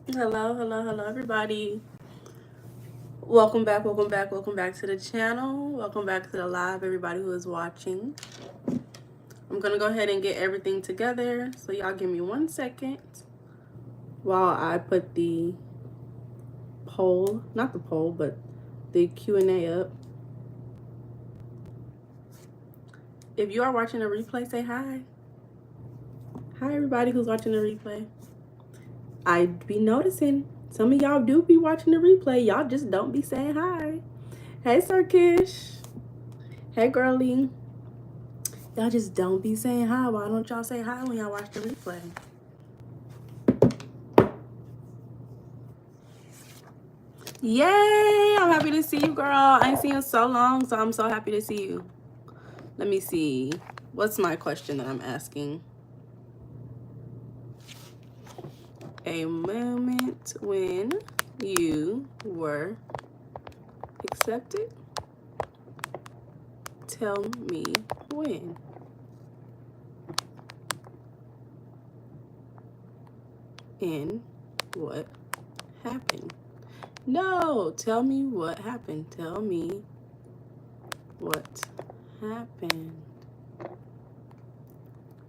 Hello, everybody. Welcome back to the channel. Welcome back to the live, everybody who is watching. I'm gonna go ahead and get everything together, so y'all give me 1 second while I put the poll, not the poll, but the Q&A up. If you are watching the replay, say hi. Hi, everybody who's watching the replay. I'd be noticing some of y'all do be watching the replay. Y'all just don't be saying hi. Hey, Sarkish. Hey, girlie. Y'all just don't be saying hi. Why don't y'all say hi when y'all watch the replay? Yay! I'm happy to see you, girl. I ain't seen you so long, so I'm so happy to see you. Let me see. What's my question that I'm asking? A moment when you were accepted? Tell me when. And what happened? No, tell me what happened. Tell me what happened.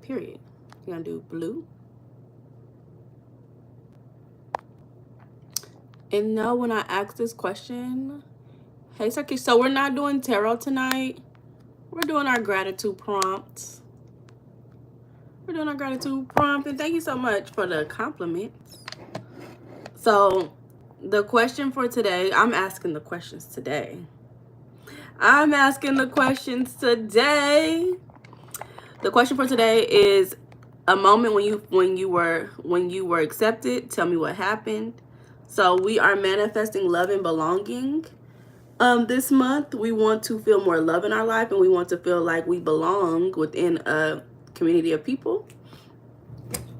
Period. You're gonna do blue. And no, when I asked this question, hey Sarkish, so we're not doing tarot tonight. We're doing our gratitude prompts. And thank you so much for the compliments. So the question for today, I'm asking the questions today. The question for today is a moment when you were accepted. Tell me what happened. So we are manifesting love and belonging. This month we want to feel more love in our life, and we want to feel like we belong within a community of people,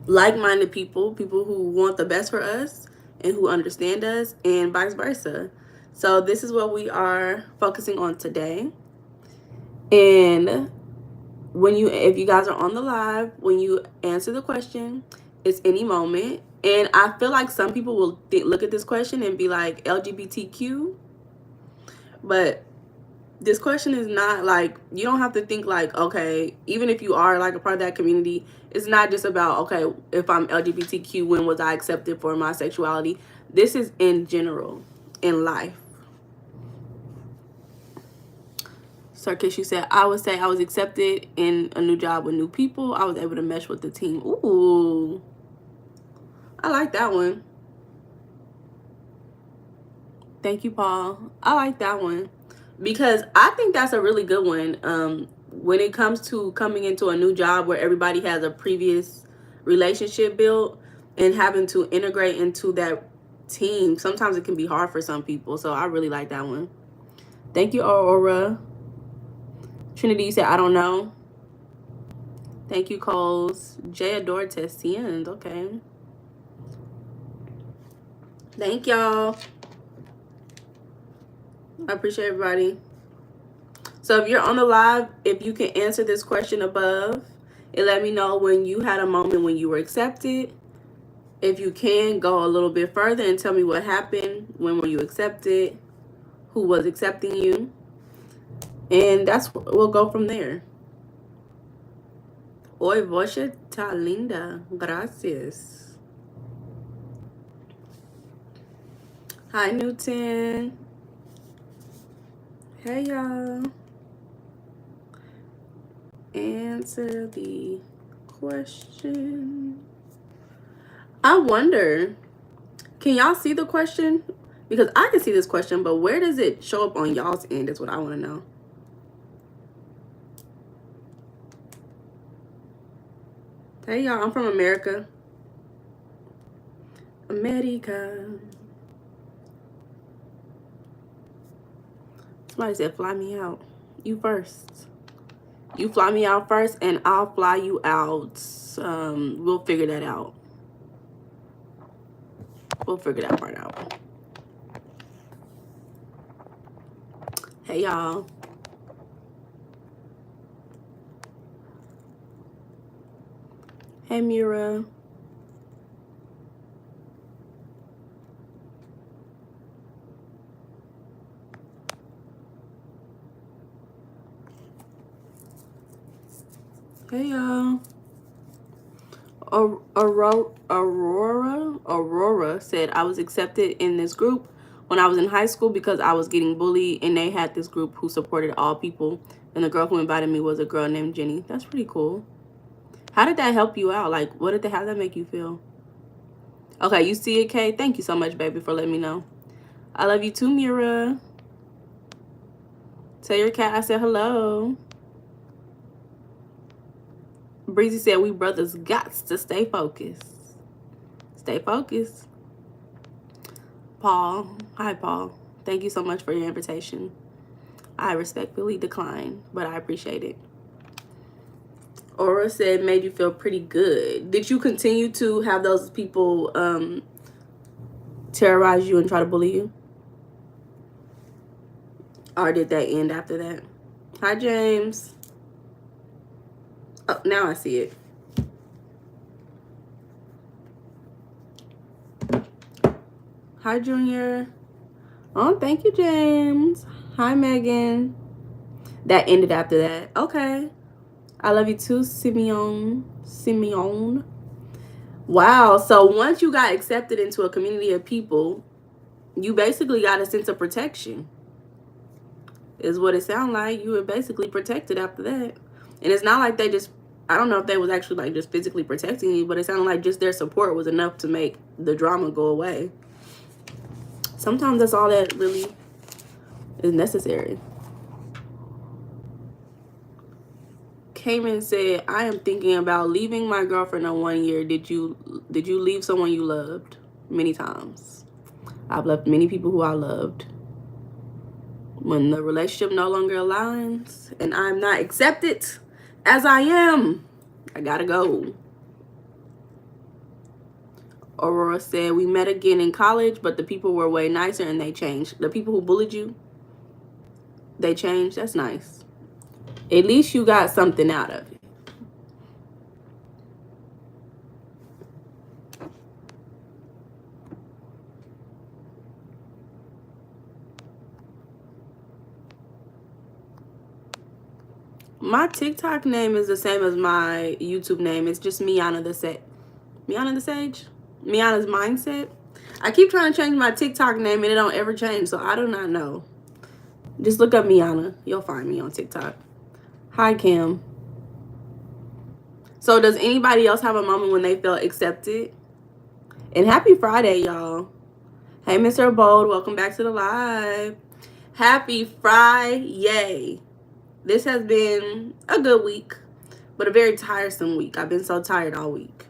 like-minded people who want the best for us and who understand us, and vice versa. So this is what we are focusing on today. And if you guys are on the live, when you answer the question, it's any moment. And I feel like some people will look at this question and be like LGBTQ, but this question is not like, you don't have to think like, okay, even if you are like a part of that community, it's not just about, okay, if I'm LGBTQ, when was I accepted for my sexuality? This is in general, in life. Sarkish, you said, I would say I was accepted in a new job with new people. I was able to mesh with the team. Ooh, I like that one. Thank you, Paul. I like that one because I think that's a really good one. When it comes to coming into a new job where everybody has a previous relationship built and having to integrate into that team, sometimes it can be hard for some people. So I really like that one. Thank you, Aurora. Trinity, you said, I don't know. Thank you, Coles. Jay adored Testians. Okay. Thank y'all. I appreciate everybody. So if you're on the live, if you can answer this question above, and let me know when you had a moment when you were accepted. If you can, go a little bit further and tell me what happened. When were you accepted? Who was accepting you? And we'll go from there. Oi, você tá linda. Gracias. Hi, Newton. Hey, y'all. Answer the question. I wonder, can y'all see the question? Because I can see this question, but where does it show up on y'all's end is what I want to know. Hey, y'all, I'm from America. America. Somebody said, fly me out. You first. You fly me out first, and I'll fly you out. We'll figure that out. We'll figure that part out. Hey, y'all. Hey, Mira. Hey, y'all. Aurora said, I was accepted in this group when I was in high school because I was getting bullied, and they had this group who supported all people, and the girl who invited me was a girl named Jenny. That's pretty cool. How did that help you out? Like, how did that make you feel? Okay, you see it, Kay? Thank you so much, baby, for letting me know. I love you too, Mira. Tell your cat I said hello. Breezy said, we brothers got to stay focused. Stay focused. Paul. Hi, Paul. Thank you so much for your invitation. I respectfully decline, but I appreciate it. Aura said, made you feel pretty good. Did you continue to have those people terrorize you and try to bully you? Or did that end after that? Hi, James. Oh, now I see it. Hi, Junior. Oh, thank you, James. Hi, Megan. That ended after that. Okay. I love you too, Simeon. Wow. So once you got accepted into a community of people, you basically got a sense of protection. Is what it sounded like. You were basically protected after that. And it's not like they just, I don't know if they was actually like just physically protecting you, but it sounded like just their support was enough to make the drama go away. Sometimes that's all that really is necessary. Cayman said, I am thinking about leaving my girlfriend in 1 year. Did you leave someone you loved? Many times. I've left many people who I loved. When the relationship no longer aligns and I'm not accepted as I am, I gotta go. Aurora said, we met again in college, but the people were way nicer and they changed. The people who bullied you, they changed. That's nice. At least you got something out of it. My TikTok name is the same as my YouTube name. It's just Meiana the Sage. Meiana's Mindset. I keep trying to change my TikTok name and it don't ever change, so I do not know. Just look up Meiana. You'll find me on TikTok. Hi, Cam. So does anybody else have a moment when they felt accepted? And happy Friday, y'all. Hey, Mr. Bold. Welcome back to the live. Happy Friday. This has been a good week, but a very tiresome week. I've been so tired all week.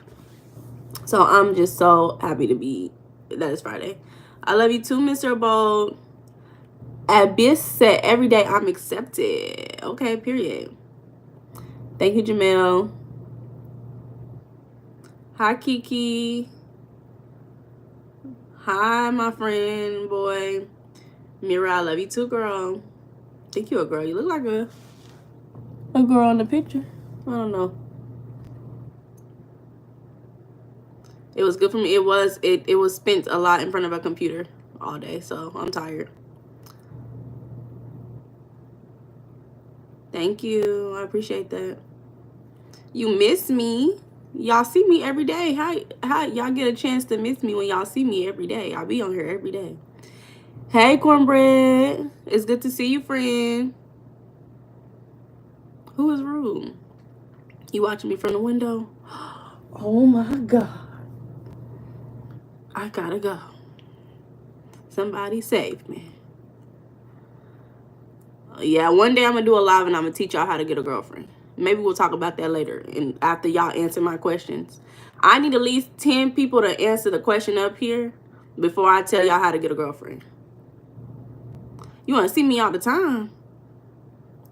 So I'm just so happy to be, that is Friday. I love you too, Mr. Bold. Abyss said, every day I'm accepted. Okay, period. Thank you, Jamel. Hi, Kiki. Hi, my friend, boy. Mira, I love you too, girl. Think you a girl. You look like a girl in the picture. I don't know. It was good for me. It was spent a lot in front of a computer all day, so I'm tired. Thank you. I appreciate that. You miss me. Y'all see me every day. How y'all get a chance to miss me when y'all see me every day? I'll be on here every day. Hey, Cornbread. It's good to see you, friend. Who is rude? You watching me from the window? Oh my God. I gotta go. Somebody save me. Yeah, one day I'm gonna do a live and I'm gonna teach y'all how to get a girlfriend. Maybe we'll talk about that later and after y'all answer my questions. I need at least 10 people to answer the question up here before I tell y'all how to get a girlfriend. You want to see me all the time?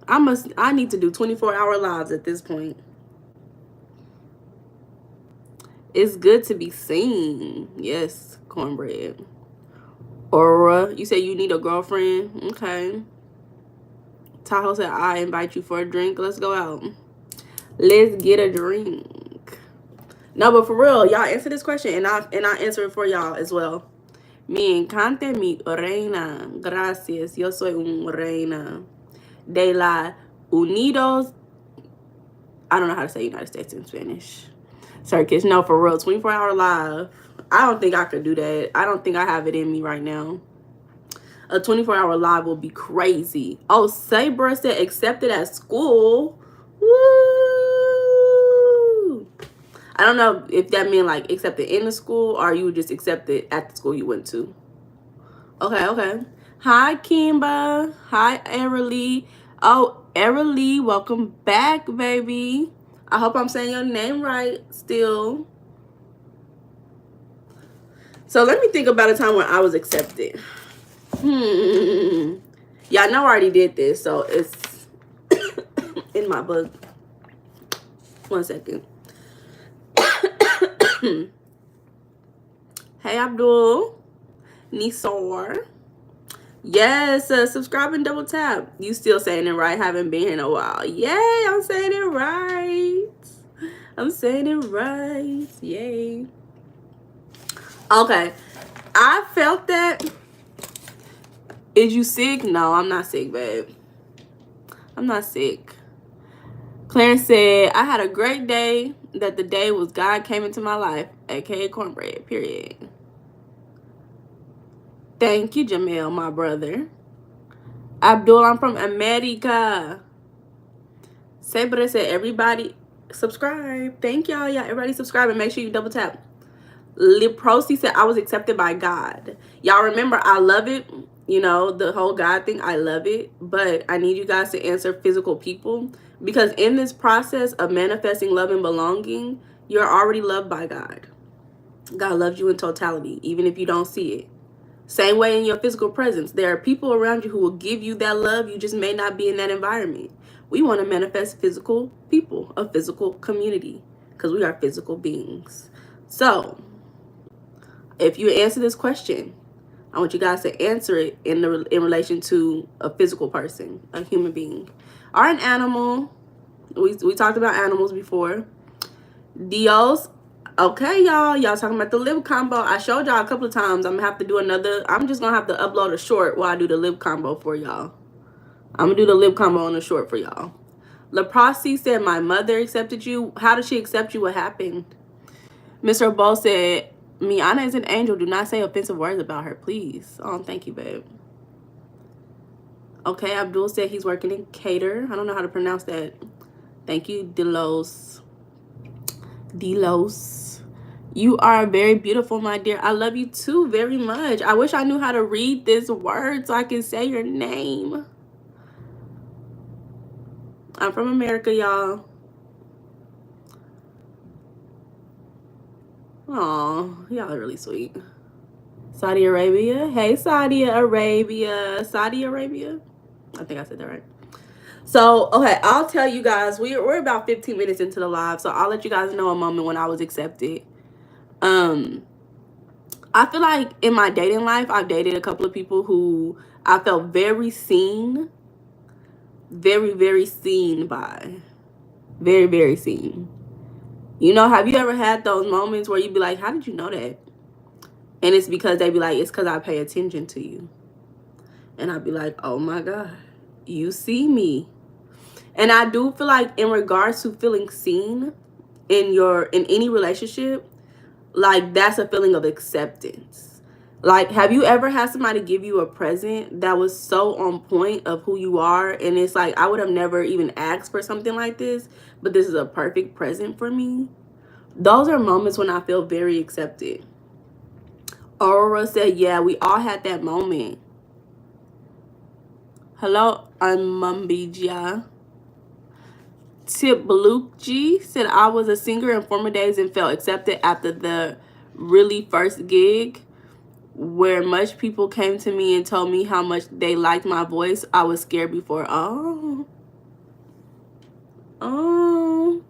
I need to do 24-hour lives at this point. It's good to be seen. Yes, Cornbread. Aura, you say you need a girlfriend? Okay. Tahoe said, I invite you for a drink. Let's go out. Let's get a drink. No, but for real, y'all answer this question and I answer it for y'all as well. Me encanta mi reina. Gracias. Yo soy un reina. De la Unidos I don't know how to say United States in Spanish. Circus. No, for real. 24-hour live. I don't think I could do that. I don't think I have it in me right now. A 24-hour live will be crazy. Oh, Sabre said accepted at school. Woo! I don't know if that meant like accepted in the school or you just accepted at the school you went to. Okay, okay. Hi, Kimba. Hi, Erilee. Oh, Erilee, welcome back, baby. I hope I'm saying your name right still. So let me think about a time when I was accepted. Yeah, I know I already did this, so it's in my book. 1 second. Hey, Abdul. Nisar. Yes, subscribe and double tap. You still saying it right. Haven't been here in a while. Yay, I'm saying it right. I'm saying it right. Yay. Okay. I felt that. Is you sick? No, I'm not sick, babe. I'm not sick. Clarence said, I had a great day. That the day was God came into my life. AKA cornbread, period. Thank you, Jamel, my brother. Abdul, I'm from America. Sabre said, everybody subscribe. Thank y'all. Yeah, everybody subscribe and make sure you double tap. Leprosi said, I was accepted by God. Y'all remember, I love it. You know, the whole God thing, I love it. But I need you guys to answer physical people. Because in this process of manifesting love and belonging, you're already loved by God. God loves you in totality, even if you don't see it. Same way in your physical presence. There are people around you who will give you that love. You just may not be in that environment. We want to manifest physical people, a physical community, because we are physical beings. So, if you answer this question, I want you guys to answer it in relation to a physical person, a human being, or an animal. We talked about animals before. Dios. Okay, y'all talking about the lip combo. I showed y'all a couple of times. I'm gonna have to do another. I'm just gonna have to upload a short while I do the lip combo for y'all. I'm gonna do the lip combo on the short for y'all. Leprosi said, my mother accepted you. How did she accept you? What happened? Mr. Bo said, Meiana is an angel. Do not say offensive words about her, please. Oh, thank you, babe. Okay, Abdul said he's working in cater. I don't know how to pronounce that. Thank you, Delos. You are very beautiful, my dear. I love you too very much. I wish I knew how to read this word so I can say your name. I'm from America, y'all. Aw, y'all are really sweet. Saudi Arabia. Hey, Saudi Arabia. Saudi Arabia? I think I said that right. So, okay, I'll tell you guys. We're about 15 minutes into the live, so I'll let you guys know a moment when I was accepted. I feel like in my dating life, I've dated a couple of people who I felt very seen. Very, very seen by. Very, very seen. You know, have you ever had those moments where you'd be like, how did you know that? And it's because they be like, it's because I pay attention to you. And I'd be like, oh my God, you see me. And I do feel like in regards to feeling seen in any relationship, like that's a feeling of acceptance. Like, have you ever had somebody give you a present that was so on point of who you are? And it's like, I would have never even asked for something like this, but this is a perfect present for me. Those are moments when I feel very accepted. Aurora said, yeah, we all had that moment. Hello, I'm Mumbija. Tip Baluchi said, I was a singer in former days and felt accepted after the really first gig where much people came to me and told me how much they liked my voice. I was scared before. Oh,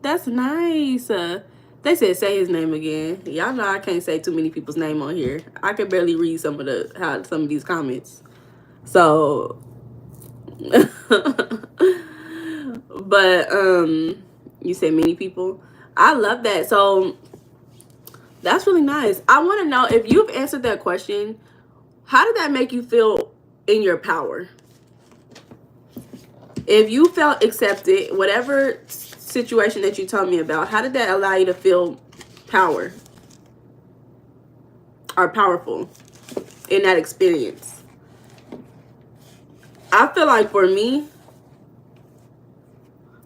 that's nice. They said say his name again. Y'all know I can't say too many people's name on here. I can barely read some of these comments. So but you said many people. I love that. So that's really nice. I want to know, if you've answered that question, how did that make you feel in your power? If you felt accepted, whatever situation that you told me about, how did that allow you to feel power or powerful in that experience? I feel like for me,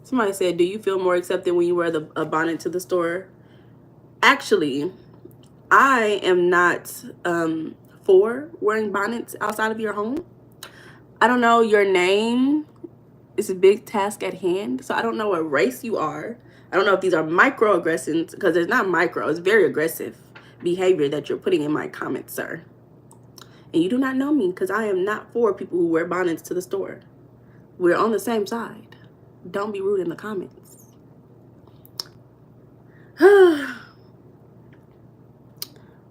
somebody said, do you feel more accepted when you wear a bonnet to the store? Actually, I am not for wearing bonnets outside of your home. I don't know your name. It's a big task at hand. So I don't know what race you are. I don't know if these are microaggressions, because it's not micro. It's very aggressive behavior that you're putting in my comments, sir. And you do not know me, because I am not for people who wear bonnets to the store. We're on the same side. Don't be rude in the comments.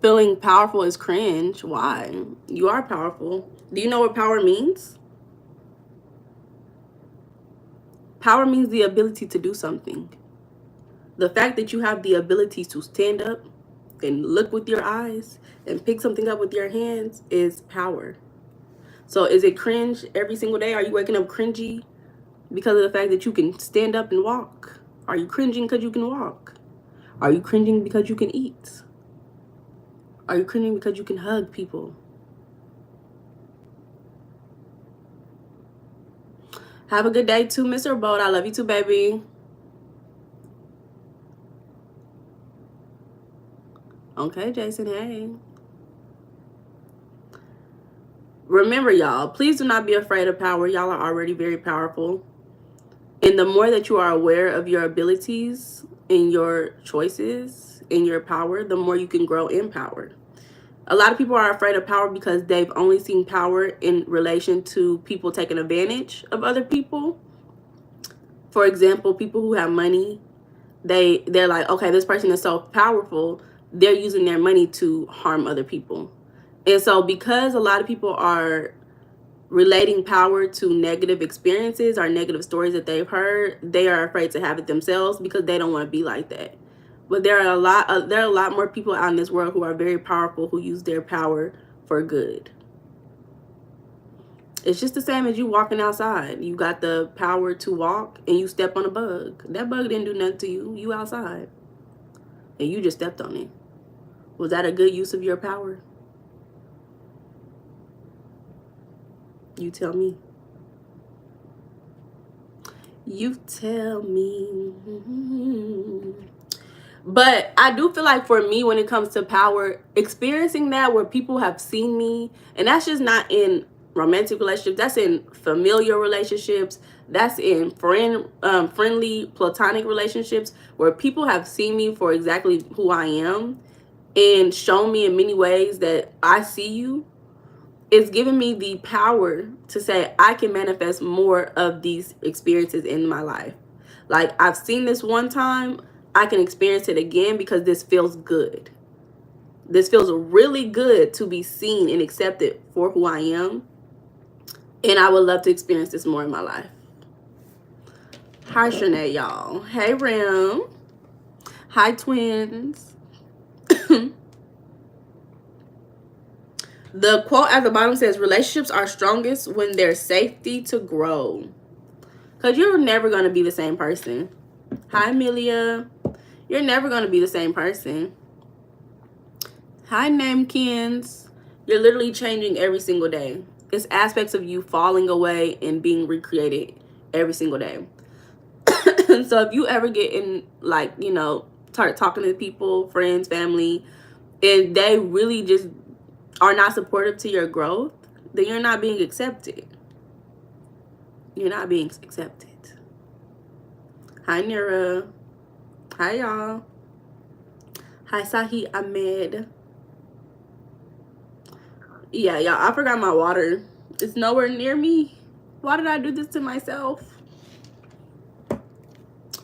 Feeling powerful is cringe. Why? You are powerful. Do you know what power means? Power means the ability to do something. The fact that you have the ability to stand up and look with your eyes and pick something up with your hands is power. So is it cringe every single day? Are you waking up cringy because of the fact that you can stand up and walk? Are you cringing because you can walk? Are you cringing because you can eat? Are you cringing because you can hug people? Have a good day too, Mr. Bold. I love you too, baby. Okay, Jason, hey. Remember, y'all, please do not be afraid of power. Y'all are already very powerful. And the more that you are aware of your abilities and your choices and your power, the more you can grow in power. A lot of people are afraid of power because they've only seen power in relation to people taking advantage of other people. For example, people who have money, they're like, okay, this person is so powerful, they're using their money to harm other people. And so because a lot of people are relating power to negative experiences or negative stories that they've heard, they are afraid to have it themselves because they don't want to be like that. But there are a lot more people out in this world who are very powerful, who use their power for good. It's just the same as you walking outside. You got the power to walk and you step on a bug. That bug didn't do nothing to you. You outside. And you just stepped on it. Was that a good use of your power? You tell me. You tell me. But I do feel like for me, when it comes to power, experiencing that where people have seen me, and that's just not in romantic relationships, that's in familial relationships, that's in friendly platonic relationships, where people have seen me for exactly who I am and shown me in many ways that I see you. It's given me the power to say I can manifest more of these experiences in my life. Like, I've seen this one time, I can experience it again because this feels good. This feels really good to be seen and accepted for who I am. And I would love to experience this more in my life. Hi, Shanae, y'all. Hey, Rim. Hi, twins. The quote at the bottom says, relationships are strongest when there's safety to grow. Because you're never going to be the same person. Hi, Amelia. You're never going to be the same person. Hi, Namekins. You're literally changing every single day. It's aspects of you falling away and being recreated every single day. So if you ever get in, like, you know, start talking to people, friends, family, and they really just are not supportive to your growth, then you're not being accepted. You're not being accepted. Hi, Nira. Hi, y'all. Hi, Sahi Ahmed. Yeah, y'all, I forgot my water. It's nowhere near me. Why did I do this to myself?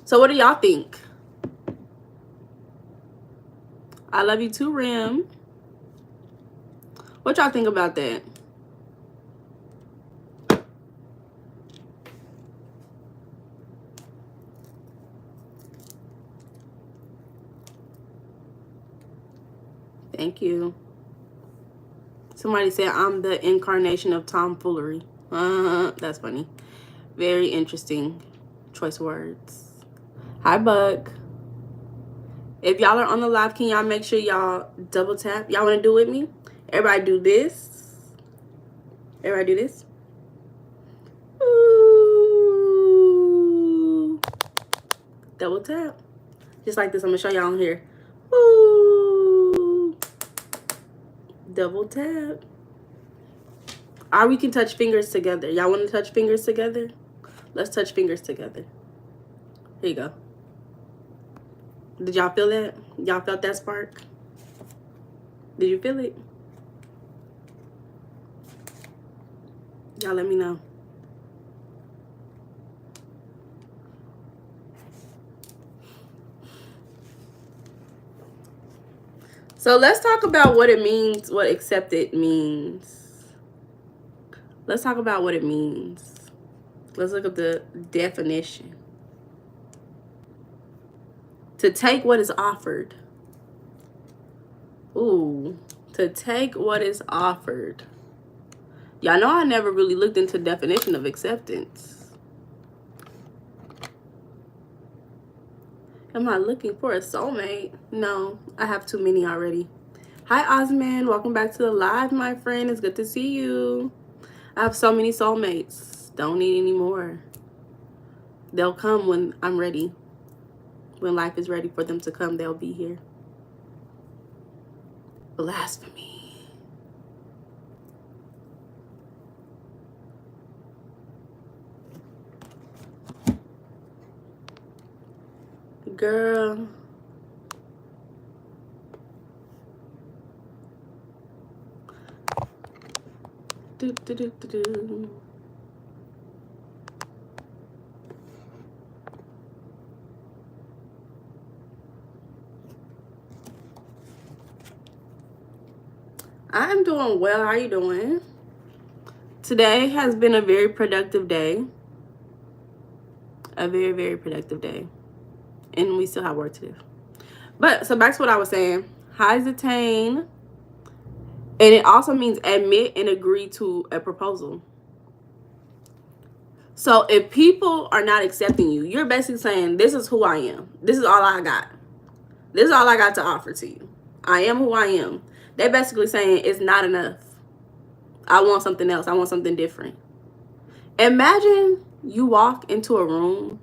So what do y'all think? I love you too, Rim. What y'all think about that? Thank you. Somebody said I'm the incarnation of tomfoolery. That's funny. Very interesting choice words. Hi, Buck. If y'all are on the live, can y'all make sure y'all double tap? Y'all want to do with me? Everybody do this. Everybody do this. Ooh. Double tap. Just like this. I'm going to show y'all on here. Ooh. Double tap. Or we can touch fingers together. Y'all want to touch fingers together? Let's touch fingers together. Here you go. Did y'all feel that? Y'all felt that spark? Did you feel it? Y'all let me know. So let's talk about what it means, what accepted means. Let's talk about what it means. Let's look up the definition. To take what is offered. Ooh, to take what is offered. Y'all know I never really looked into the definition of acceptance. Am I looking for a soulmate? No, I have too many already. Hi, Osman. Welcome back to the live, my friend. It's good to see you. I have so many soulmates. Don't need any more. They'll come when I'm ready. When life is ready for them to come, they'll be here. Blasphemy. Girl. Do, do, do, do, do. I am doing well. How are you doing? Today has been a very productive day. A very, very productive day. And we still have work to do. But, so back to what I was saying. Hesitate. And it also means admit and agree to a proposal. So if people are not accepting you, you're basically saying, this is who I am. This is all I got. This is all I got to offer to you. I am who I am. They're basically saying it's not enough. I want something else. I want something different. Imagine you walk into a room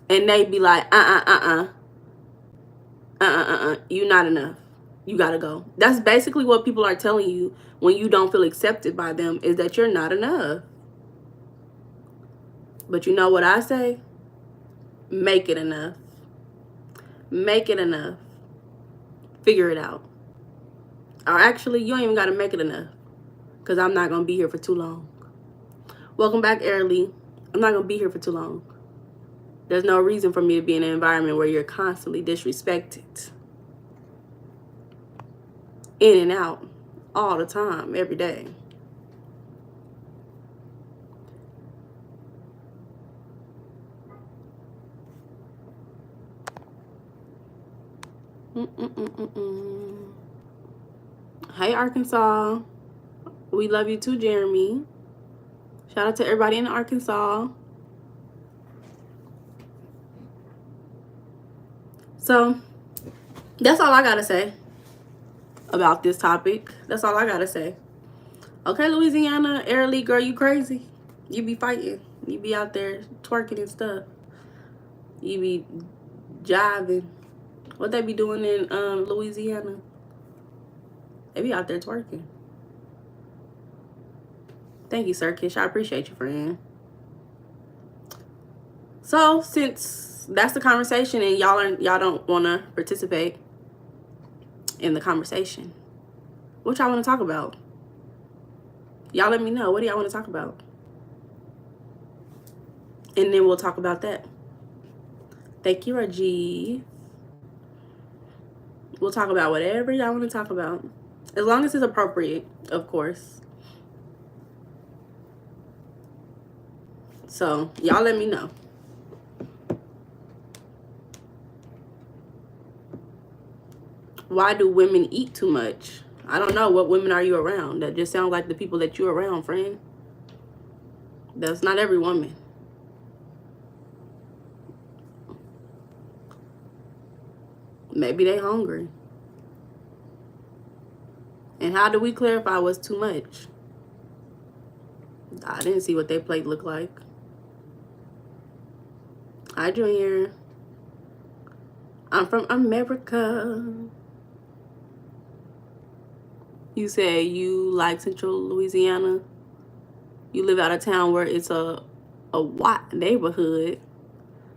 and they be like, you not enough. You gotta go. That's basically what people are telling you when you don't feel accepted by them, is that you're not enough. But you know what I say? Make it enough. Make it enough. Figure it out. Or actually, you don't even gotta make it enough, because I'm not gonna be here for too long. Welcome back, Airly. I'm not gonna be here for too long. There's no reason for me to be in an environment where you're constantly disrespected. In and out. All the time. Every day. Hey, Arkansas. We love you too, Jeremy. Shout out to everybody in Arkansas. So, that's all I gotta say about this topic. That's all I gotta say. Okay, Louisiana, Airly, girl, you crazy. You be fighting. You be out there twerking and stuff. You be jiving. What they be doing in Louisiana? They be out there twerking. Thank you, Sir Kish. I appreciate you, friend. So, since that's the conversation and y'all don't want to participate in the conversation, what y'all want to talk about? Y'all let me know. What do y'all want to talk about? And then we'll talk about that. Thank you, Rajiv. We'll talk about whatever y'all want to talk about. As long as it's appropriate, of course. So, y'all let me know. Why do women eat too much? I don't know. What women are you around? That just sounds like the people that you're around, friend. That's not every woman. Maybe they hungry. And how do we clarify what's too much? I didn't see what their plate looked like. Hi, Junior. I'm from America. You say you like Central Louisiana. You live out of town where it's a white neighborhood,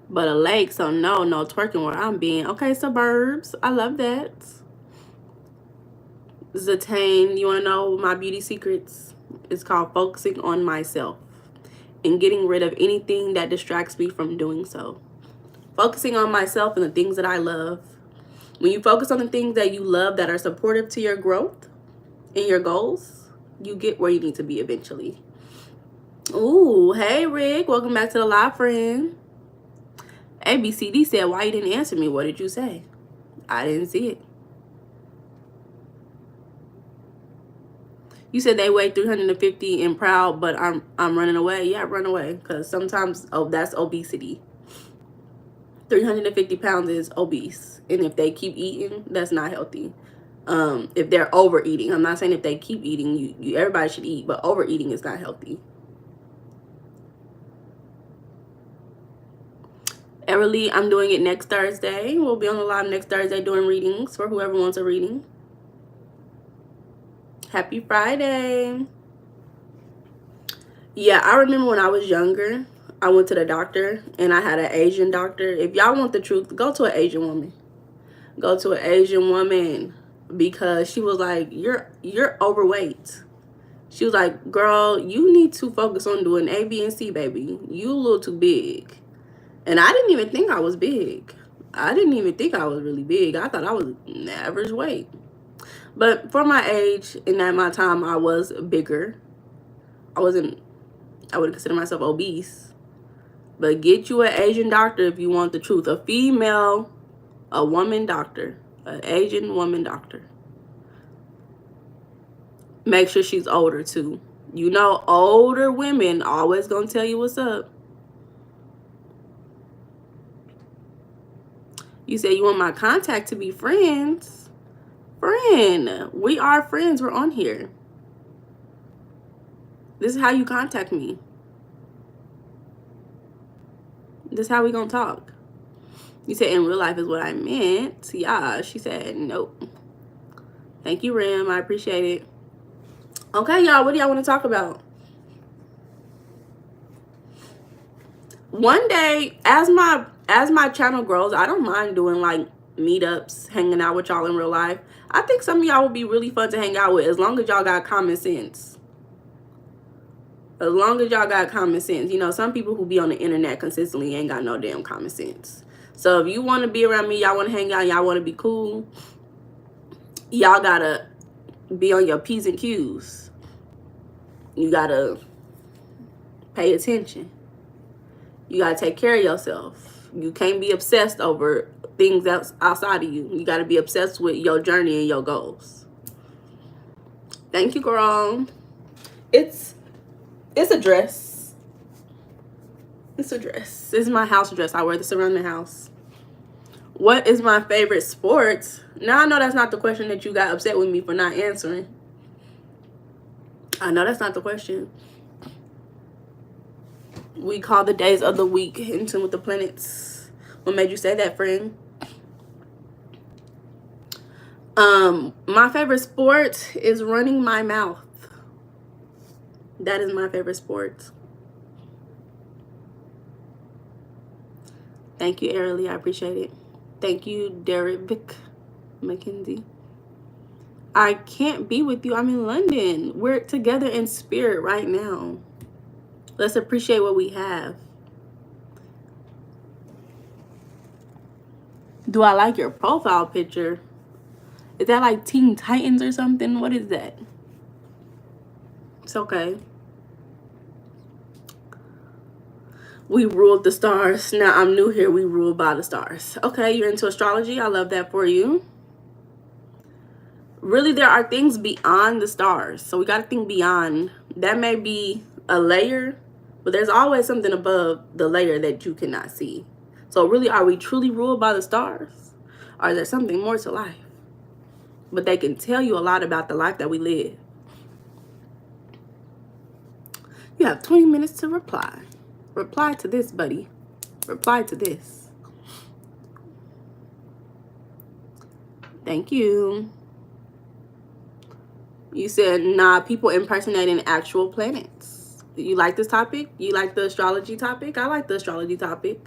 but a lake, so no twerking where I'm being. Okay, suburbs. I love that. Zatane, you want to know my beauty secrets? It's called focusing on myself and getting rid of anything that distracts me from doing so. Focusing on myself and the things that I love. When you focus on the things that you love that are supportive to your growth and your goals, you get where you need to be eventually. Ooh, hey Rick, welcome back to the live, friend. ABCD said, why you didn't answer me? What did you say? I didn't see it. You said they weigh 350 and proud, but I'm running away. Yeah, run away, because sometimes that's obesity. 350 pounds is obese, and if they keep eating, that's not healthy. If they're overeating, I'm not saying if they keep eating, you everybody should eat, but overeating is not healthy. Everly, I'm doing it next Thursday. We'll be on the live next Thursday doing readings for whoever wants a reading. Happy Friday. Yeah, I remember when I was younger, I went to the doctor and I had an Asian doctor. If y'all want the truth, go to an Asian woman. Go to an Asian woman, because she was like, you're overweight. She was like, girl, you need to focus on doing A, B, and C, baby. You a little too big. And I didn't even think I was big. I didn't even think I was really big. I thought I was average weight. But for my age and at my time, I was bigger. I wouldn't consider myself obese. But get you an Asian doctor if you want the truth. A woman doctor. An Asian woman doctor. Make sure she's older too. You know, older women always gonna tell you what's up. You say you want my contact to be friends. Friend, we are friends. We're on here. This is how you contact me. This is how we gonna talk. You said in real life is what I meant. Yeah, she said nope. Thank you, Rim. I appreciate it. Okay, y'all, what do y'all want to talk about? One day, as my channel grows, I don't mind doing like meetups, hanging out with y'all in real life. I think some of y'all would be really fun to hang out with, as long as y'all got common sense. As long as y'all got common sense. You know, some people who be on the internet consistently ain't got no damn common sense. So if you want to be around me, y'all want to hang out, y'all want to be cool, y'all gotta be on your P's and Q's. You gotta pay attention. You gotta take care of yourself. You can't be obsessed over things that's outside of you. You gotta be obsessed with your journey and your goals. Thank you, girl. It's a dress. It's a dress. This is my house dress. I wear this around the house. What is my favorite sport? Now, I know that's not the question that you got upset with me for not answering. I know that's not the question. We call the days of the week in tune with the planets. What made you say that, friend? My favorite sport is running my mouth. That is my favorite sport. Thank you, Ariely. I appreciate it. Thank you, Derek McKenzie. I can't be with you. I'm in London. We're together in spirit right now. Let's appreciate what we have. Do I like your profile picture? Is that like Teen Titans or something? What is that? It's okay. We ruled the stars. Now I'm new here. We ruled by the stars. Okay, you're into astrology. I love that for you. Really, there are things beyond the stars. So we got to think beyond. That may be a layer, but there's always something above the layer that you cannot see. So really, are we truly ruled by the stars? Or is there something more to life? But they can tell you a lot about the life that we live. You have 20 minutes to reply. Reply to this, buddy. Reply to this. Thank you. You said, nah, people impersonating actual planets. You like this topic? You like the astrology topic? I like the astrology topic.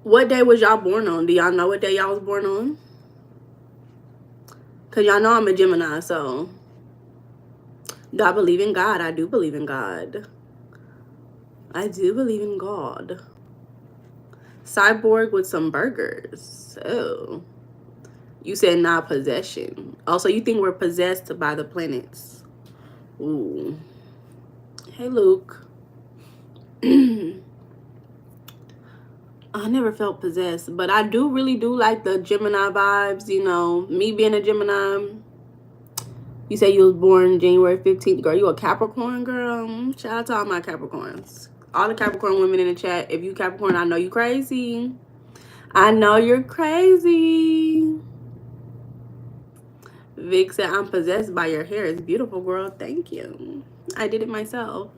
What day was y'all born on? Do y'all know what day y'all was born on? Because y'all know I'm a Gemini, so. Do I believe in God? I do believe in God. I do believe in God. Cyborg with some burgers. Oh. You said not possession. Oh, so you think we're possessed by the planets. Ooh. Hey, Luke. I never felt possessed, but I really do like the Gemini vibes, you know, me being a Gemini. You say you was born January 15th, girl. You a Capricorn, girl? Shout out to all my Capricorns. All the Capricorn women in the chat. If you Capricorn, I know you crazy. I know you're crazy. Vic said, I'm possessed by your hair. It's beautiful, girl. Thank you. I did it myself.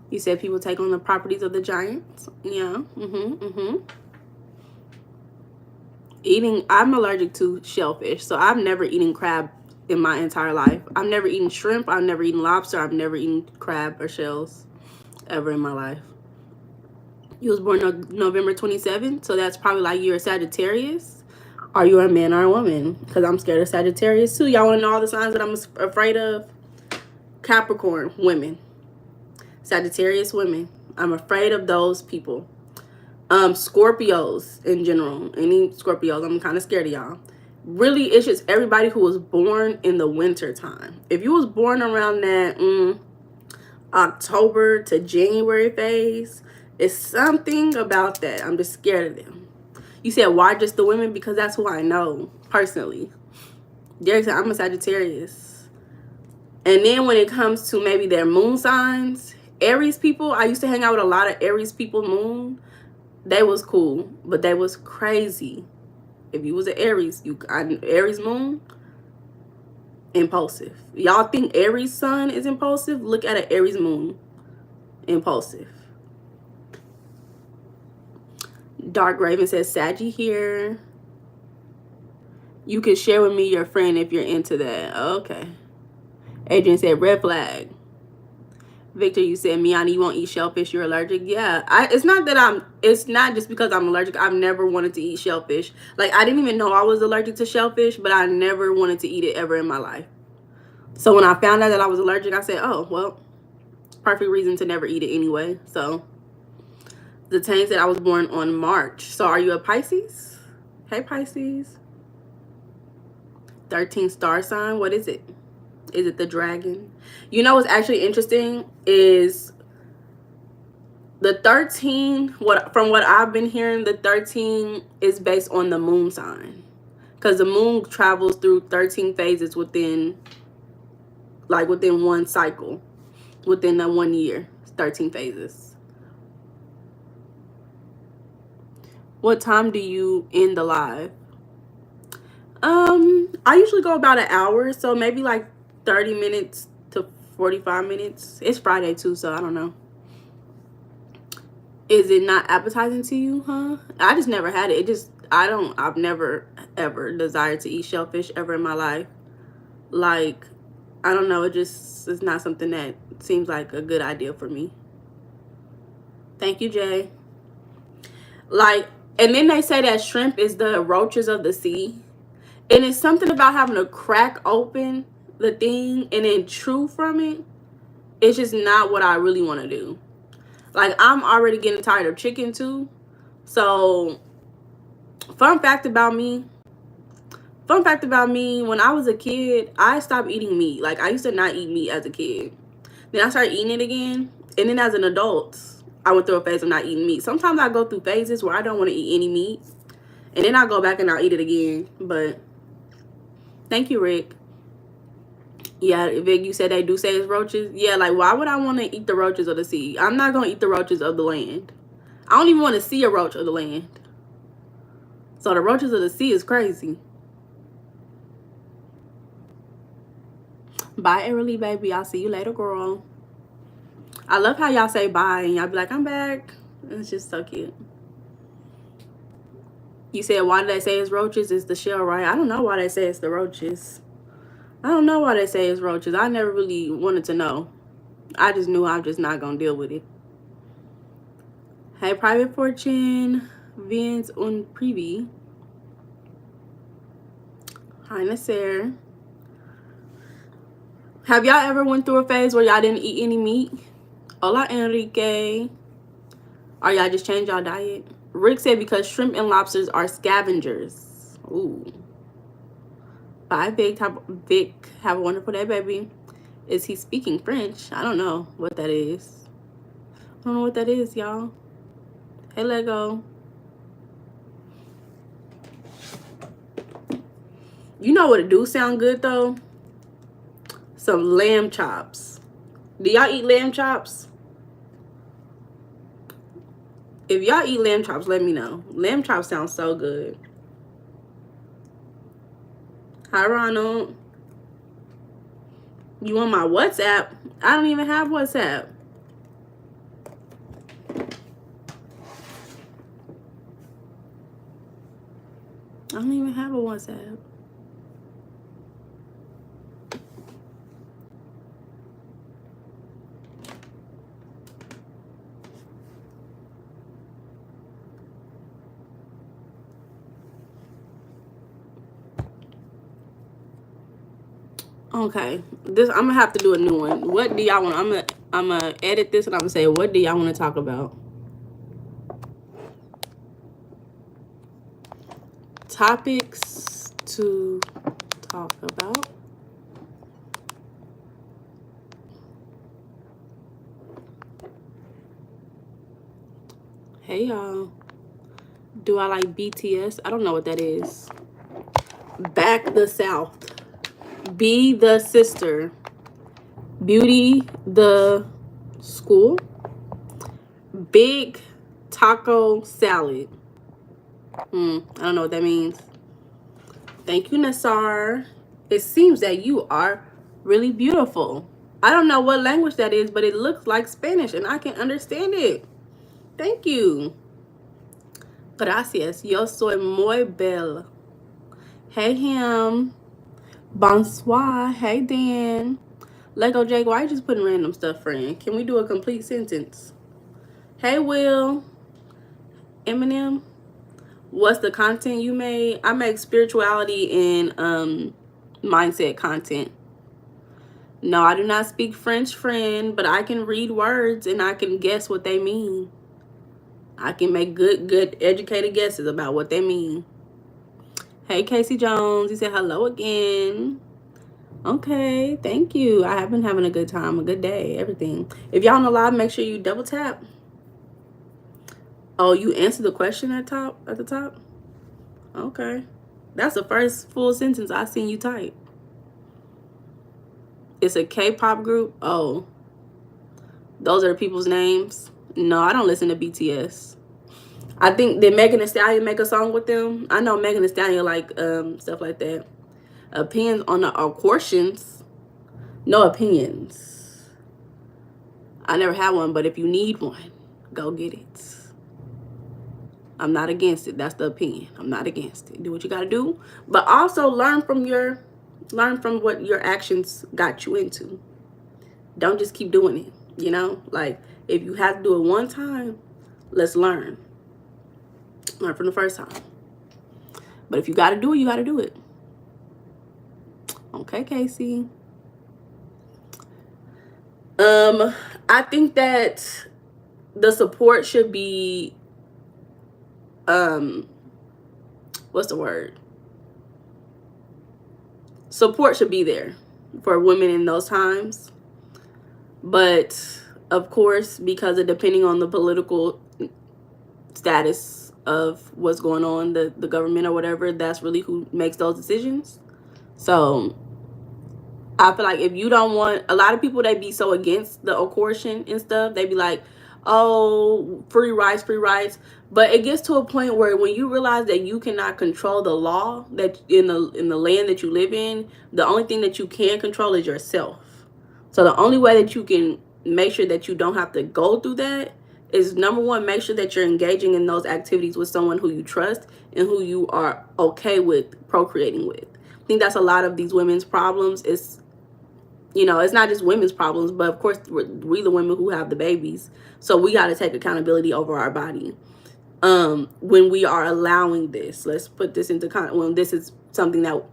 You said people take on the properties of the giants. Yeah. Eating, I'm allergic to shellfish, so I've never eaten crab in my entire life. I've never eaten shrimp. I've never eaten lobster. I've never eaten crab or shells ever in my life. You was born on November 27th, so that's probably like you're a Sagittarius. Are you a man or a woman? Because I'm scared of Sagittarius too. Y'all want to know all the signs that I'm afraid of? Capricorn women. Sagittarius women. I'm afraid of those people. Scorpios in general. Any Scorpios, I'm kind of scared of y'all. Really, it's just everybody who was born in the winter time. If you was born around that October to January phase, it's something about that. I'm just scared of them. You said, why just the women? Because that's who I know personally. Derek said, I'm a Sagittarius. And then when it comes to maybe their moon signs, Aries people, I used to hang out with a lot of Aries people moon. They was cool, but they was crazy. If you was an Aries, Aries moon, impulsive. Y'all think Aries sun is impulsive? Look at an Aries moon. Impulsive. Dark Raven says, Saggy here. You can share with me your friend if you're into that. Okay. Adrian said, red flag. Victor, you said, Meiana, you won't eat shellfish, you're allergic. Yeah, it's not just because I'm allergic. I've never wanted to eat shellfish. Like, I didn't even know I was allergic to shellfish, but I never wanted to eat it ever in my life. So when I found out that I was allergic, I said, oh, well, perfect reason to never eat it anyway. So the Tane said I was born on March. So are you a Pisces? Hey, Pisces. 13 star sign. What is it? Is it the dragon? You know what's actually interesting is the 13, from what I've been hearing, the 13 is based on the moon sign. Because the moon travels through 13 phases within one cycle. Within that 1 year. 13 phases. What time do you end the live? I usually go about an hour, so maybe like 30 minutes to 45 minutes. It's Friday too, so I don't know. Is it not appetizing to you, huh? I just never had it. I've never ever desired to eat shellfish ever in my life. Like, I don't know, it's not something that seems like a good idea for me. Thank you, Jay. Like, and then they say that shrimp is the roaches of the sea. And it's something about having to crack open the thing and then chew from it. It's just not what I really want to do. Like, I'm already getting tired of chicken too. So, fun fact about me, when I was a kid, I stopped eating meat. Like, I used to not eat meat as a kid. Then I started eating it again. And then as an adult, I went through a phase of not eating meat. Sometimes I go through phases where I don't want to eat any meat. And then I go back and I'll eat it again. But thank you, Rick. Yeah, Vic, you said they do say it's roaches. Yeah, like why would I want to eat the roaches of the sea? I'm not gonna eat the roaches of the land. I don't even want to see a roach of the land. So the roaches of the sea is crazy. Bye, Everly, baby. I'll see you later, girl. I love how y'all say bye and y'all be like, I'm back. It's just so cute. You said, why did they say it's roaches? It's the shell, right? I don't know why they say it's the roaches. I don't know why they say it's roaches. I never really wanted to know. I just knew I'm just not going to deal with it. Hey, Private Fortune. Vince on Privy. Hi, Nasser. Have y'all ever went through a phase where y'all didn't eat any meat? Hola, Enrique. Or y'all just changed y'all diet? Rick said because shrimp and lobsters are scavengers. Ooh. Bye, Vic. Have a wonderful day, baby. Is he speaking French? I don't know what that is. I don't know what that is, y'all. Hey, Lego. You know what it do sound good, though? Some lamb chops. Do y'all eat lamb chops? If y'all eat lamb chops, let me know. Lamb chops sound so good. Hi, Ronald. You want my WhatsApp? I don't even have WhatsApp. I don't even have a WhatsApp. Okay, this I'm gonna have to do a new one. What do y'all want? I'm gonna edit this and I'm gonna say, what do y'all want to talk about? Topics to talk about. Hey y'all. Do I like BTS? I don't know what that is. Back the South. Be the sister. Beauty the school. Big taco salad. I don't know what that means. Thank you, Nassar. It seems that you are really beautiful. I don't know what language that is, but it looks like Spanish and I can understand it. Thank you. Gracias. Yo soy muy belle. Hey, him. Bonsoir. Hey, Dan. Lego Jake, why are you just putting random stuff, friend? Can we do a complete sentence? Hey, Will. Eminem. What's the content you made? I make spirituality and mindset content. No, I do not speak French, friend, but I can read words and I can guess what they mean. I can make good educated guesses about what they mean. Hey, Casey Jones. He said hello again. Okay, thank you. I have been having a good time, a good day, everything. If y'all on the live, make sure you double tap. Oh, you answered the question at the top? Okay. That's the first full sentence I seen you type. It's a K-pop group. Oh. Those are the people's names. No, I don't listen to BTS. I think did Megan Thee Stallion make a song with them? I know Megan Thee Stallion like stuff like that. Opinions on the questions. No opinions. I never had one, but if you need one, go get it. I'm not against it. That's the opinion. I'm not against it. Do what you gotta do, but also learn from what your actions got you into. Don't just keep doing it. You know, like if you have to do it one time, let's learn. Learn from the first time. But if you gotta do it, you gotta do it. Okay, Casey. I think that the support should be what's the word? Support should be there for women in those times. But of course, because of depending on the political status of what's going on, the government or whatever, that's really who makes those decisions. So I feel like if you don't want, a lot of people, they be so against the abortion and stuff. They be like, oh, free rights, free rights. But it gets to a point where when you realize that you cannot control the law that in the land that you live in, the only thing that you can control is yourself. So the only way that you can make sure that you don't have to go through that is, number one, make sure that you're engaging in those activities with someone who you trust and who you are okay with procreating with. I think that's a lot of these women's problems. It's, you know, it's not just women's problems, but of course we the women who have the babies, so we got to take accountability over our body. When we are allowing this, let's put this into when this is something that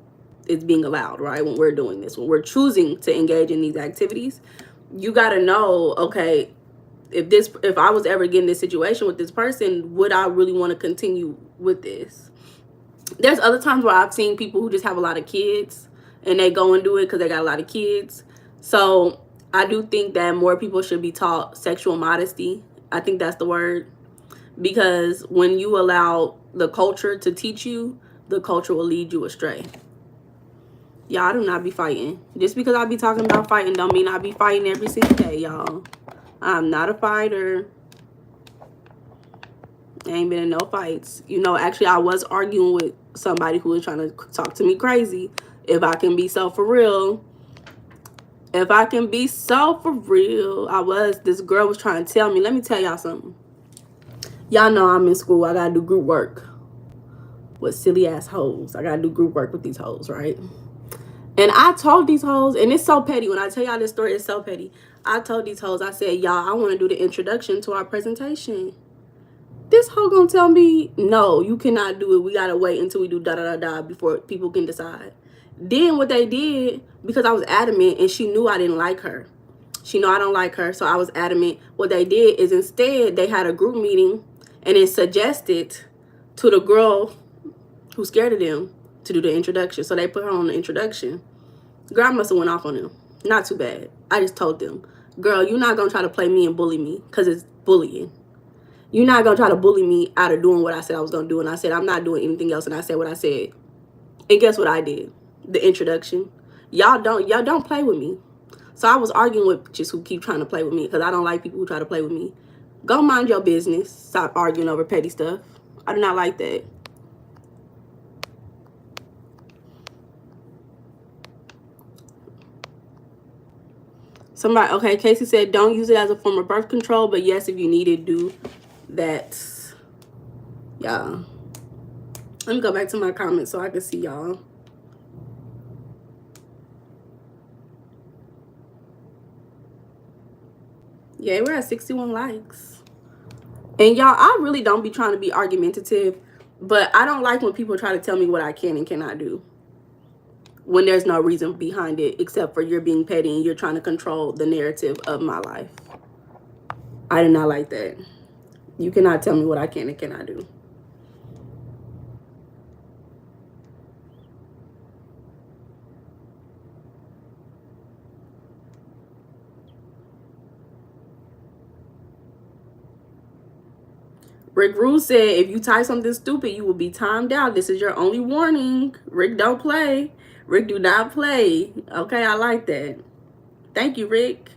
is being allowed, right? When we're doing this, when we're choosing to engage in these activities, you got to know, okay, if I was ever getting this situation with this person, would I really want to continue with this? There's other times where I've seen people who just have a lot of kids and they go and do it because they got a lot of kids. So I do think that more people should be taught sexual modesty. I think that's the word. Because when you allow the culture to teach you, the culture will lead you astray. Y'all, do not be fighting. Just because I be talking about fighting don't mean I be fighting every single day, y'all. I'm not a fighter. I ain't been in no fights. You know, actually, I was arguing with somebody who was trying to talk to me crazy. If I can be so for real. If I can be so for real. This girl was trying to tell me. Let me tell y'all something. Y'all know I'm in school. I got to do group work with silly ass hoes. I got to do group work with these hoes, right? And I told these hoes, and it's so petty. When I tell y'all this story, it's so petty. I told these hoes, I said, y'all, I want to do the introduction to our presentation. This hoe gonna tell me, no, you cannot do it. We gotta wait until we do da-da-da-da before people can decide. Then what they did, because I was adamant and she knew I didn't like her. She knew I don't like her, so I was adamant. What they did is instead they had a group meeting and it suggested to the girl who's scared of them to do the introduction. So they put her on the introduction. Girl, I must have went off on them. Not too bad. I just told them, girl, you're not gonna try to play me and bully me because it's bullying. You're not going to try to bully me out of doing what I said I was going to do. And I said, I'm not doing anything else. And I said what I said. And guess what I did? The introduction. Y'all don't play with me. So I was arguing with just who keep trying to play with me because I don't like people who try to play with me. Go mind your business. Stop arguing over petty stuff. I do not like that. Somebody, okay, Casey said, don't use it as a form of birth control. But yes, if you need it, do that. Y'all, let me go back to my comments so I can see y'all. Yeah, we're at 61 likes. And y'all, I really don't be trying to be argumentative, but I don't like when people try to tell me what I can and cannot do when there's no reason behind it except for you're being petty and you're trying to control the narrative of my life. I do not like that. You cannot tell me what I can and cannot do. Rick Rule said, if you type something stupid, you will be timed out. This is your only warning. Rick, don't play. Rick, do not play. Okay, I like that. Thank you, Rick.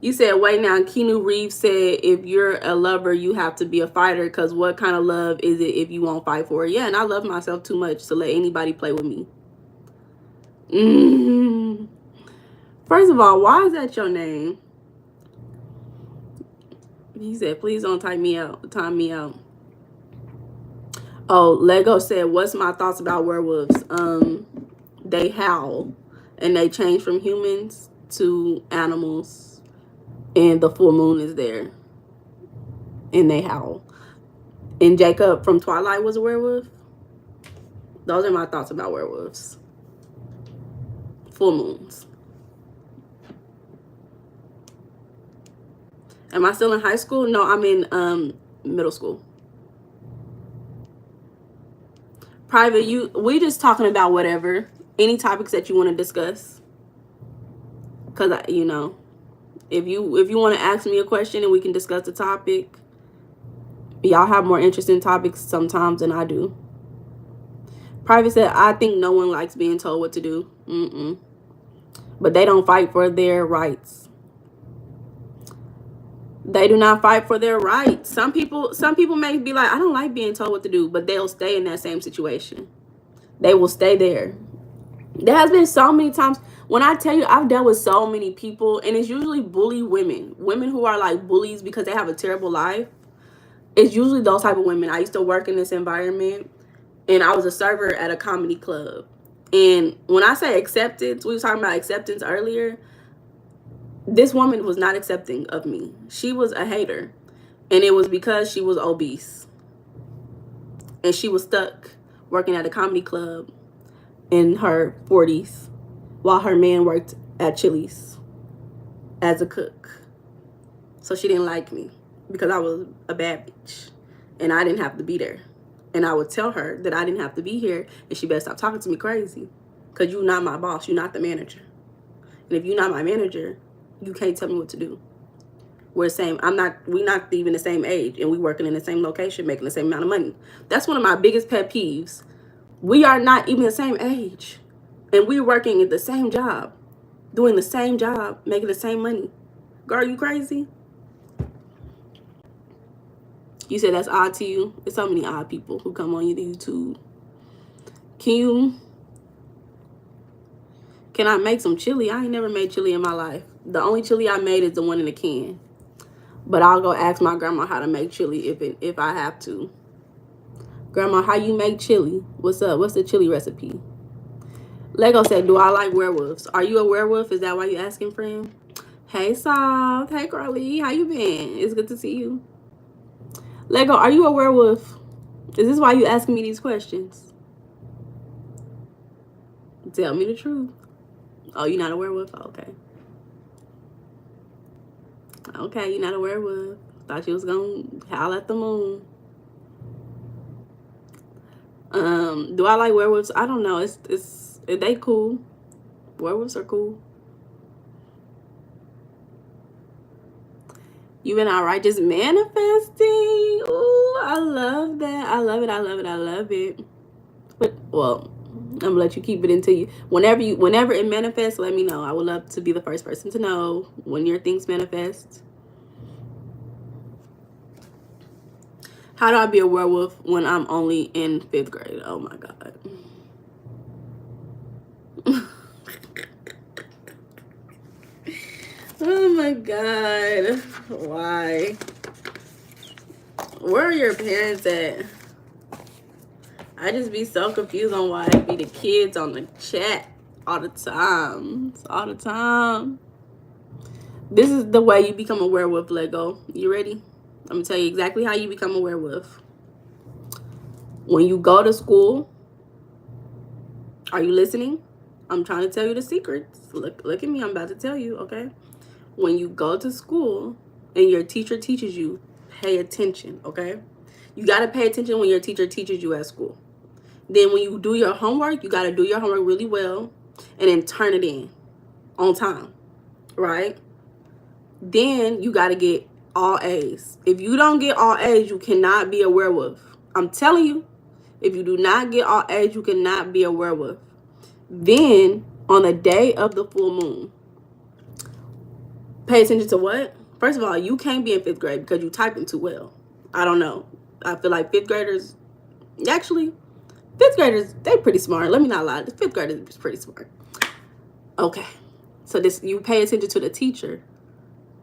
You said, wait now, Keanu Reeves said, if you're a lover, you have to be a fighter because what kind of love is it if you won't fight for it? Yeah, and I love myself too much to let anybody play with me. First of all, why is that your name? He said, please don't time me out. Oh, Lego said, what's my thoughts about werewolves? They howl and they change from humans to animals and the full moon is there and they howl. And Jacob from Twilight was a werewolf. Those are my thoughts about werewolves. Full moons. Am I still in high school? No, I'm in middle school. Private, we just talking about whatever. Any topics that you want to discuss. Because, you know, if you want to ask me a question and we can discuss the topic. Y'all have more interesting topics sometimes than I do. Private said, I think no one likes being told what to do. but they don't fight for their rights. They do not fight for their rights. Some people may be like, I don't like being told what to do, but they'll stay in that same situation. They will stay there. There has been so many times when I tell you I've dealt with so many people, and it's usually bully women who are like bullies because they have a terrible life. It's usually those type of women. I used to work in this environment, and I was a server at a comedy club. And when I say acceptance, we were talking about acceptance earlier. This woman was not accepting of me. She was a hater, and it was because she was obese, and she was stuck working at a comedy club in her 40s while her man worked at Chili's as a cook. So she didn't like me because I was a bad bitch and I didn't have to be there. And I would tell her that I didn't have to be here and she better stop talking to me crazy, because you're not my boss. You're not the manager. And if you're not my manager, you can't tell me what to do. We're the same. We're not even the same age, and we working in the same location, making the same amount of money. That's one of my biggest pet peeves. We are not even the same age, and we're working at the same job, doing the same job, making the same money. Girl, you crazy? You said that's odd to you? There's so many odd people who come on YouTube. Can I make some chili? I ain't never made chili in my life. The only chili I made is the one in the can. But I'll go ask my grandma how to make chili if I have to. Grandma, how you make chili? What's up? What's the chili recipe? Lego said, do I like werewolves? Are you a werewolf? Is that why you asking, friend? Hey, Soft. Hey, Carly. How you been? It's good to see you. Lego, are you a werewolf? Is this why you asking me these questions? Tell me the truth. Oh, you're not a werewolf? Oh, okay. Okay, you're not a werewolf. Thought you was gonna howl at the moon. Do I like werewolves? I don't know. They cool. Werewolves are cool. You been alright just manifesting? Ooh, I love that. I love it. I love it. I love it. But well, I'm gonna let you keep it until you whenever it manifests, let me know. I would love to be the first person to know when your things manifest. How do I be a werewolf when I'm only in 5th grade? Oh my God. Oh my God. Why? Where are your parents at? I just be so confused on why it be the kids on the chat all the time. All the time. This is the way you become a werewolf, Lego. You ready? I'm gonna tell you exactly how you become a werewolf. When you go to school, are you listening? I'm trying to tell you the secrets. Look at me. I'm about to tell you, okay? When you go to school and your teacher teaches you, pay attention, okay? You got to pay attention when your teacher teaches you at school. Then when you do your homework, you got to do your homework really well and then turn it in on time, right? Then you got to get all A's. If you don't get all A's, you cannot be a werewolf. I'm telling you, if you do not get all A's, you cannot be a werewolf. Then, on the day of the full moon, pay attention to what? First of all, you can't be in 5th grade because you typing too well. I don't know. I feel like 5th graders, actually, 5th graders, they pretty smart. Let me not lie. The 5th graders is pretty smart. Okay. So you pay attention to the teacher.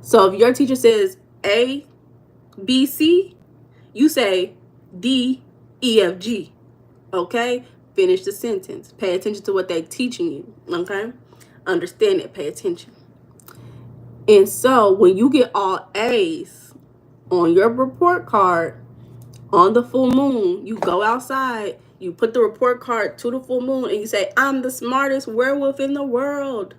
So if your teacher says A, B, C, you say D, E, F, G. Okay? Finish the sentence. Pay attention to what they're teaching you. Okay? Understand it. Pay attention. And so when you get all A's on your report card on the full moon, you go outside, you put the report card to the full moon, and you say, I'm the smartest werewolf in the world.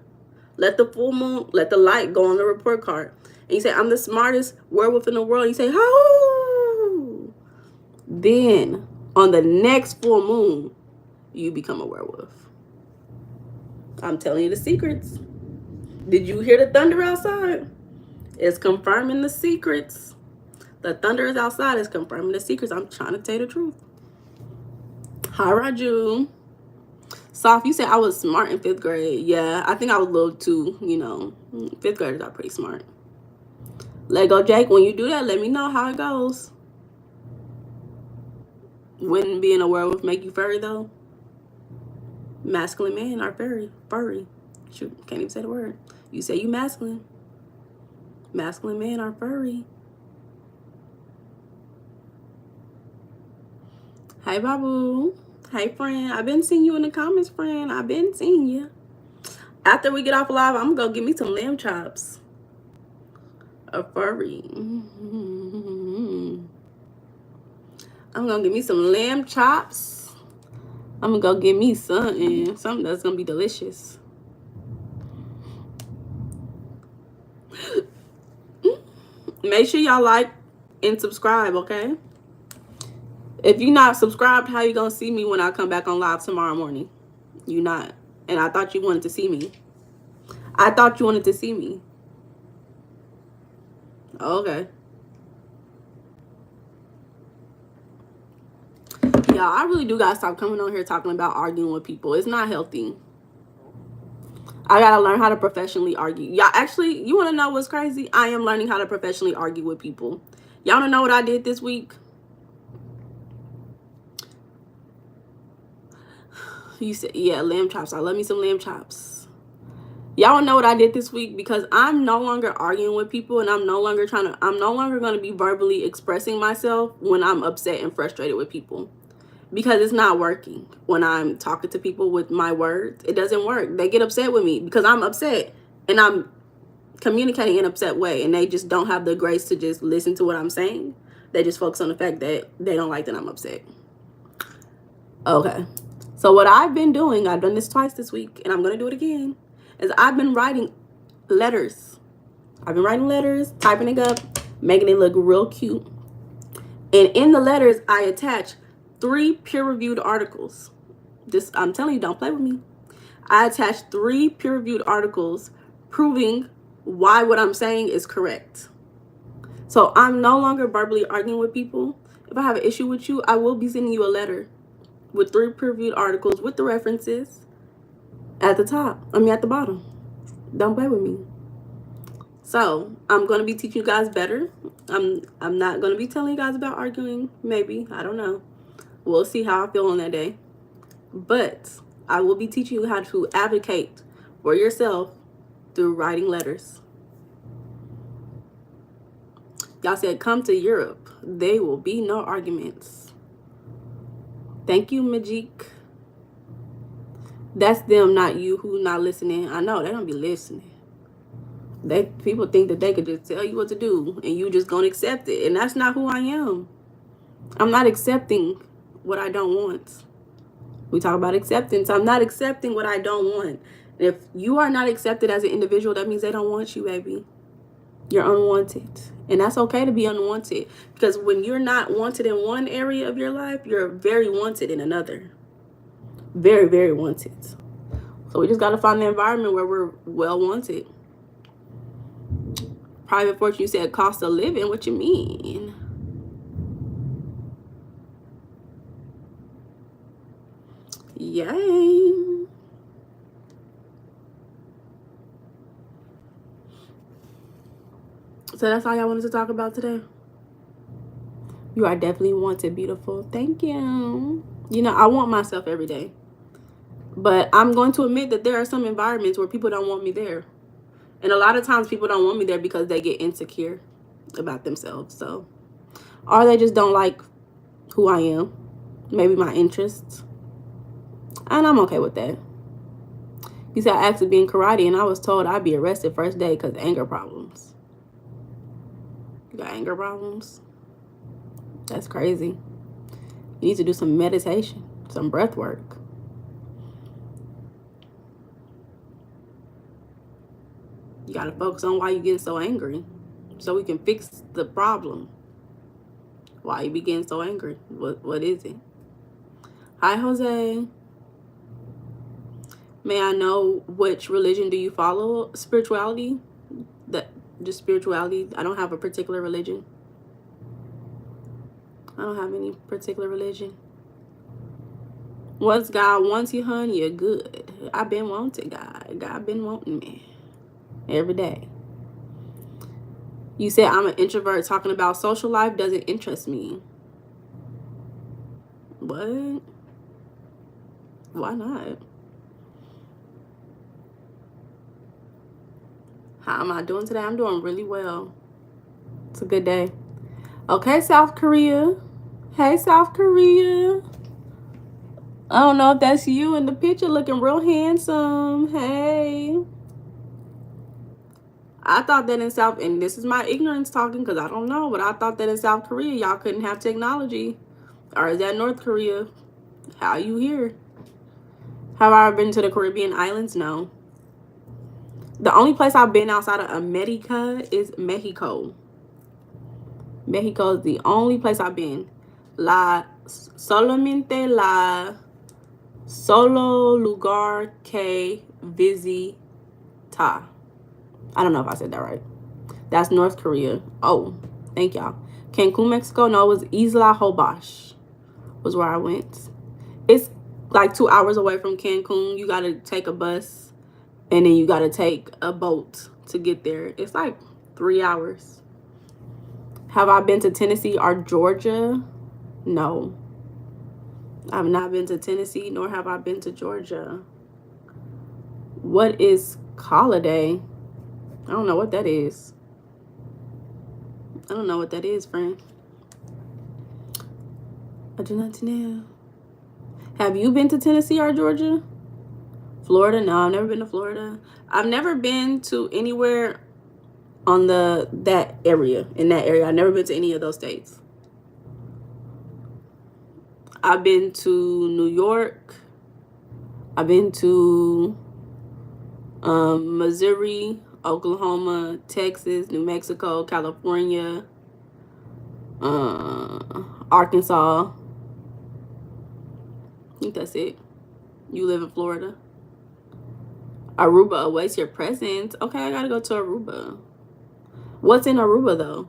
Let the full moon, let the light go on the report card. And you say, I'm the smartest werewolf in the world. And you say, oh. Then on the next full moon, you become a werewolf. I'm telling you the secrets. Did you hear the thunder outside? It's confirming the secrets. The thunder is outside. It's confirming the secrets. I'm trying to tell you the truth. Hi, Raju. Soft, you said I was smart in 5th grade. Yeah, I think I was a little too, 5th graders are pretty smart. Lego Jake, when you do that, let me know how it goes. Wouldn't being a werewolf make you furry, though? Masculine men are furry. Shoot, can't even say the word. You say you masculine. Masculine men are furry. Hey, Babu. Hey, friend. I've been seeing you in the comments, friend. I've been seeing you. After we get off live, I'm going to go get me some lamb chops. A furry. I'm going to get me some lamb chops. I'm going to go get me something that's going to be delicious. Make sure y'all like and subscribe, okay? If you're not subscribed, how you going to see me when I come back on live tomorrow morning? You not. And I thought you wanted to see me. I thought you wanted to see me. Okay. Y'all, I really do gotta stop coming on here talking about arguing with people. It's not healthy. I gotta learn how to professionally argue. Y'all, actually, you wanna know what's crazy? I am learning how to professionally argue with people. Y'all wanna know what I did this week? You said, yeah, lamb chops. I love me some lamb chops. Y'all wanna know what I did this week? Because I'm no longer arguing with people, and I'm no longer gonna be verbally expressing myself when I'm upset and frustrated with people. Because it's not working when I'm talking to people with my words. It doesn't work. They get upset with me because I'm upset and I'm communicating in an upset way, and they just don't have the grace to just listen to what I'm saying. They just focus on the fact that they don't like that I'm upset. Okay. So what I've been doing, I've done this twice this week, and I'm going to do it again, is I've been writing letters. I've been writing letters, typing it up, making it look real cute. And in the letters, I attach 3 peer-reviewed articles. I'm telling you, don't play with me. I attached 3 peer-reviewed articles proving why what I'm saying is correct. So I'm no longer verbally arguing with people. If I have an issue with you, I will be sending you a letter with 3 peer-reviewed articles with the references at the top. At the bottom. Don't play with me. So I'm going to be teaching you guys better. I'm not going to be telling you guys about arguing. Maybe. I don't know. We'll see how I feel on that day. But I will be teaching you how to advocate for yourself through writing letters. Y'all said, come to Europe. There will be no arguments. Thank you, Majik. That's them, not you, who not listening. I know, they don't be listening. People think that they could just tell you what to do and you just gonna accept it. And that's not who I am. I'm not accepting what I don't want. We talk about acceptance. I'm not accepting what I don't want. If you are not accepted as an individual, that means they don't want you, baby. You're unwanted. And that's okay to be unwanted. Because when you're not wanted in one area of your life, you're very wanted in another. Very, very wanted. So we just got to find the environment where we're well wanted. Private Fortune, you said cost of living. What you mean? Yay. So that's all y'all wanted to talk about today? You are definitely wanted, beautiful. Thank you. I want myself every day. But I'm going to admit that there are some environments where people don't want me there. And a lot of times people don't want me there because they get insecure about themselves. So, or they just don't like who I am. Maybe my interests. And I'm okay with that. You said I asked to be in karate and I was told I'd be arrested first day because anger problems. You got anger problems? That's crazy. You need to do some meditation, some breath work. You got to focus on why you're getting so angry so we can fix the problem. Why you be getting so angry? What is it? Hi, Jose. May I know which religion do you follow? Spirituality? Just spirituality. I don't have a particular religion. I don't have any particular religion. Once God wants you, hun, you're good. I've been wanted, God. God been wanting me every day. You said I'm an introvert. Talking about social life doesn't interest me. What? Why not? How am I doing today? I'm doing really well. It's a good day. Okay, South Korea. Hey, South Korea. I don't know if that's you in the picture looking real handsome. Hey. I thought that in South, and this is my ignorance talking because I don't know, but I thought that in South Korea y'all couldn't have technology. Or is that North Korea? How you here? Have I ever been to the Caribbean islands? No. The only place I've been outside of America is Mexico. Mexico is the only place I've been. Solamente la solo lugar que visita. I don't know if I said that right. That's North Korea. Oh, thank y'all. Cancun, Mexico. No, it was Isla Holbox was where I went. It's like 2 hours away from Cancun. You got to take a bus and then you got to take a boat to get there. It's like 3 hours. Have I been to Tennessee or Georgia? No. I've not been to Tennessee, nor have I been to Georgia. What is holiday? I don't know what that is. I don't know what that is, friend. I do not know. Have you been to Tennessee or Georgia? Florida? No, I've never been to Florida. I've never been to anywhere on that area. I've never been to any of those states. I've been to New York. I've been to Missouri, Oklahoma, Texas, New Mexico, California, Arkansas. I think that's it. You live in Florida. Aruba awaits your presence. Okay, I gotta go to Aruba. What's in Aruba though?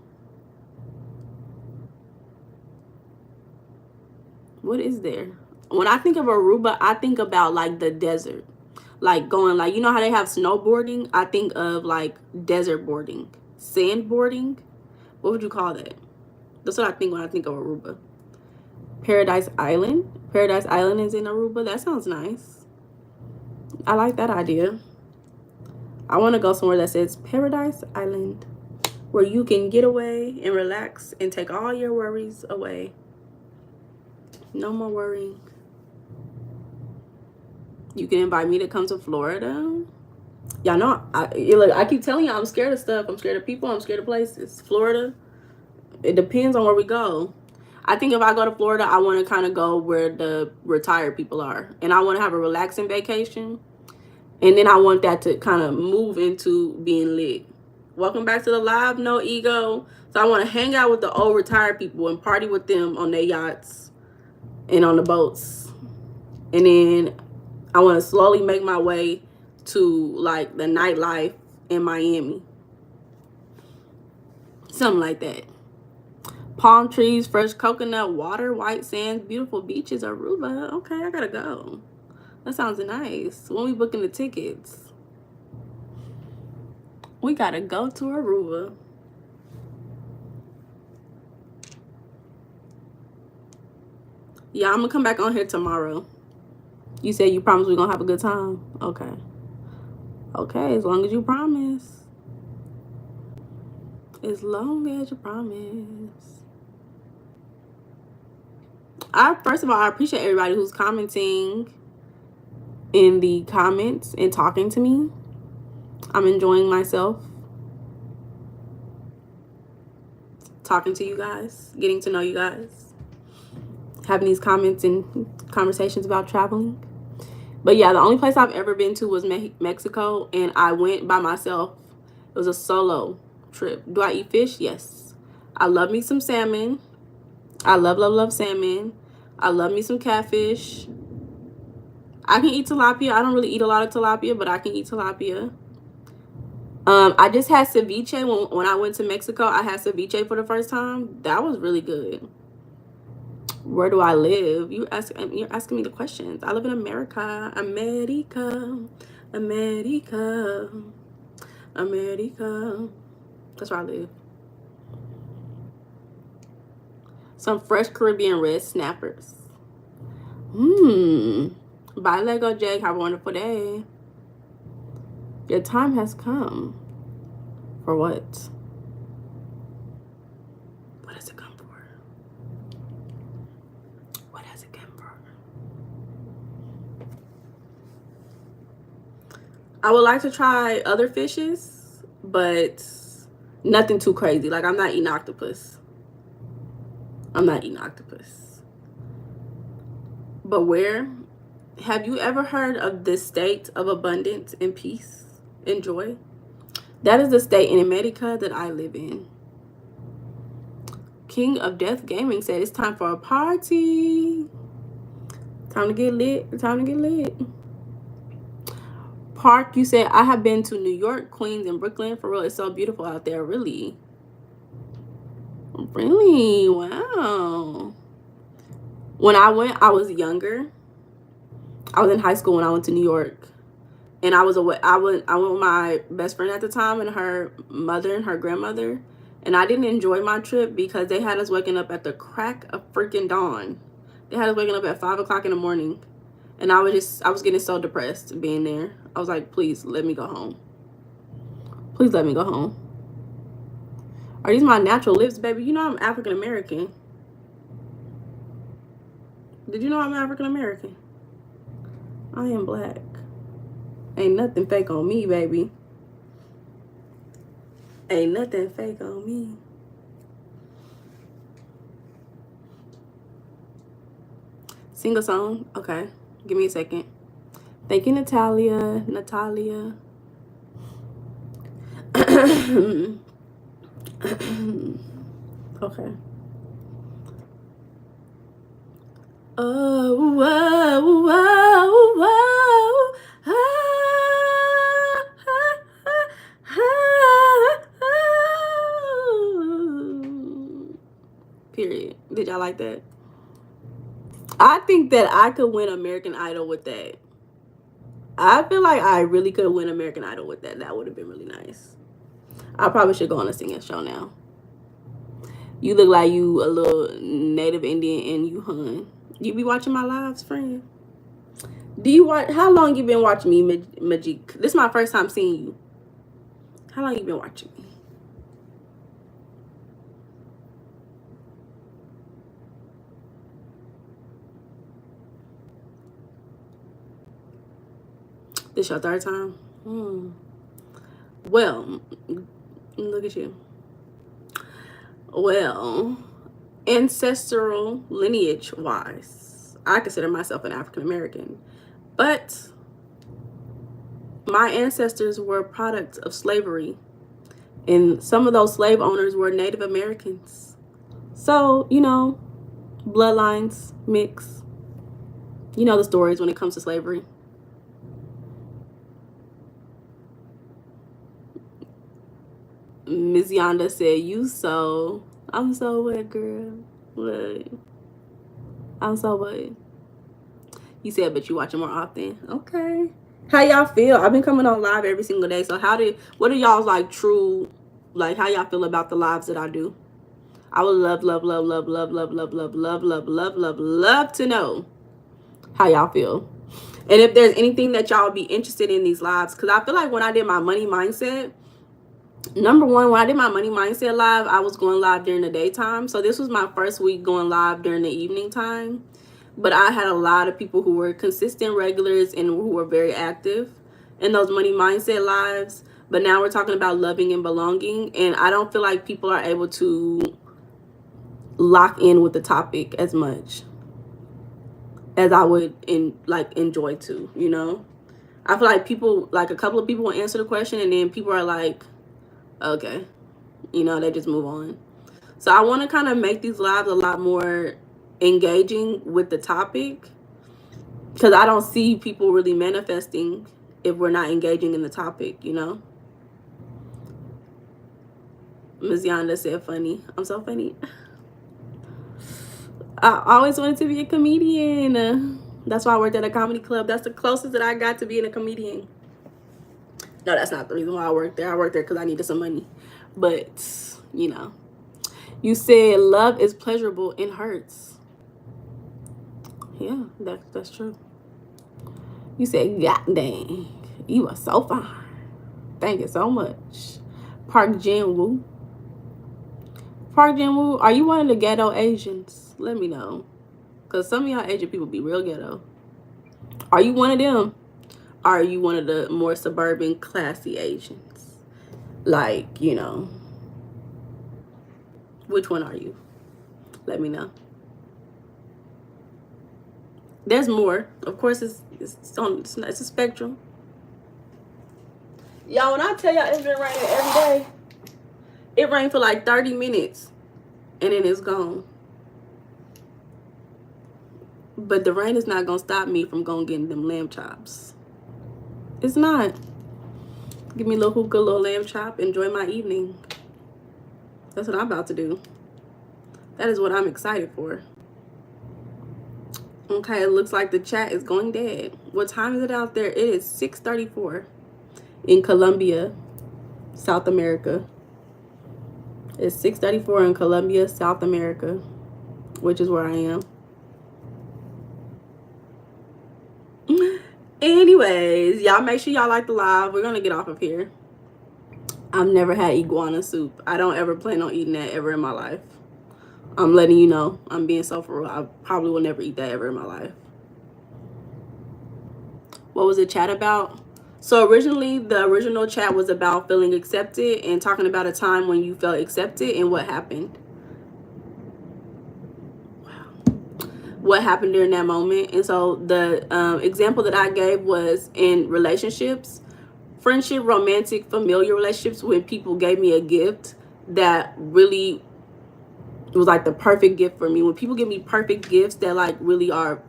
What is there? When I think of Aruba, I think about like the desert. Like going, like, you know how they have snowboarding? I think of like desert boarding, sandboarding. What would you call that? That's what I think when I think of Aruba. Paradise Island. Paradise Island is in Aruba. That sounds nice. I like that idea. I want to go somewhere that says Paradise Island, where you can get away and relax and take all your worries away. No more worrying. You can invite me to come to Florida. Y'all know, I keep telling y'all I'm scared of stuff. I'm scared of people. I'm scared of places. Florida, it depends on where we go. I think if I go to Florida, I want to kind of go where the retired people are. And I want to have a relaxing vacation. And then I want that to kind of move into being lit. Welcome back to the live, No Ego. So I want to hang out with the old retired people and party with them on their yachts and on the boats. And then I want to slowly make my way to like the nightlife in Miami. Something like that. Palm trees, fresh coconut water, white sands, beautiful beaches, Aruba. Okay, I gotta go. That sounds nice. When we booking the tickets? We gotta go to Aruba. Yeah, I'm gonna come back on here tomorrow. You said you promised we're gonna have a good time. Okay. Okay, as long as you promise. As long as you promise. First of all, I appreciate everybody who's commenting in the comments and talking to me. I'm enjoying myself. Talking to you guys, getting to know you guys, having these comments and conversations about traveling. But yeah, the only place I've ever been to was Mexico, and I went by myself. It was a solo trip. Do I eat fish? Yes. I love me some salmon. I love salmon. I love me some catfish. I can eat tilapia. I don't really eat a lot of tilapia, but I can eat tilapia. I just had ceviche when I went to Mexico. I had ceviche for the first time. That was really good. Where do I live? You're asking me the questions. I live in America. America. America. America. That's where I live. Some fresh Caribbean red snappers. Bye, Lego Jake. Have a wonderful day. Your time has come. For what? What has it come for? What has it come for? I would like to try other fishes, but nothing too crazy. Like, I'm not eating octopus. I'm not eating octopus. But where? Have you ever heard of the state of abundance and peace and joy? That is the state in America that I live in. King of Death Gaming said it's time for a party. Time to get lit. Time to get lit. Park, you said, I have been to New York, Queens, and Brooklyn. For real, it's so beautiful out there. Really? Really? Wow. When I went, I was younger. I was in high school when I went to New York. And I went with my best friend at the time and her mother and her grandmother. And I didn't enjoy my trip because they had us waking up at the crack of freaking dawn. They had us waking up at 5 o'clock in the morning. And I was getting so depressed being there. I was like, please let me go home. Please let me go home. Are these my natural lips, baby? You know I'm African American. Did you know I'm African American? I am black. Ain't nothing fake on me, baby. Ain't nothing fake on me. Sing a song? Okay. Give me a second. Thank you, Natalia. Okay. Oh, whoa, whoa, whoa, Period. Did y'all like that? I think that I could win American Idol with that. I feel like I really could win American Idol with that. That would have been really nice. I probably should go on a singing show now. You look like you a little native Indian and you hun. You be watching my lives, friend? Do you watch? How long you been watching me, Majik? This is my first time seeing you. How long you been watching me? This your third time? Well, look at you. Well, ancestral lineage wise, I consider myself an African American, but my ancestors were products of slavery, and some of those slave owners were Native Americans. So, you know, bloodlines mix. You know the stories when it comes to slavery. Miss Yonda said, I'm so what, girl? What? I'm so what? You said, but you watch it more often. Okay. How y'all feel? I've been coming on live every single day. So what are y'all's like true, like how y'all feel about the lives that I do? I would love to know how y'all feel. And if there's anything that y'all be interested in these lives, because I feel like when I did my money mindset, number one, when I did my money mindset live, I was going live during the daytime. So this was my first week going live during the evening time. But I had a lot of people who were consistent regulars and who were very active in those money mindset lives. But now we're talking about loving and belonging. And I don't feel like people are able to lock in with the topic as much as I would enjoy to, you know? I feel like people, like a couple of people will answer the question and then people are like, okay, you know, they just move on. So I want to kind of make these lives a lot more engaging with the topic, because I don't see people really manifesting if we're not engaging in the topic, you know. Ms. Yonda said funny. I'm so funny. I always wanted to be a comedian. That's why I worked at a comedy club. That's the closest that I got to being a comedian. No, that's not the reason why I worked there. I worked there because I needed some money. But, you know. You said love is pleasurable and hurts. Yeah, that's true. You said, God dang, you are so fine. Thank you so much. Park Jin Woo. Park Jin Woo, are you one of the ghetto Asians? Let me know. Because some of y'all Asian people be real ghetto. Are you one of them? Are you one of the more suburban, classy Asians? Like, you know. Which one are you? Let me know. There's more. Of course, it's a spectrum. Y'all, when I tell y'all it's been raining every day, it rained for like 30 minutes and then it's gone. But the rain is not going to stop me from going getting them lamb chops. It's not. Give me a little hookah, a little lamb chop, enjoy my evening. That's what I'm about to do. That is what I'm excited for. Okay, it looks like the chat is going dead. What time is it out there? It is 6:34 in Colombia, South America. It's 6:34 in Colombia, South America, which is where I am. Anyways, y'all make sure y'all like the live. We're gonna get off of here. I've never had iguana soup. I don't ever plan on eating that ever in my life. I'm letting you know. I'm being so for real. I probably will never eat that ever in my life. What was the chat about? So originally, the original chat was about feeling accepted and talking about a time when you felt accepted and what happened. What happened during that moment. And so the example that I gave was in relationships, friendship, romantic, familiar relationships, when people gave me a gift that really was like the perfect gift for me. When people give me perfect gifts that like really are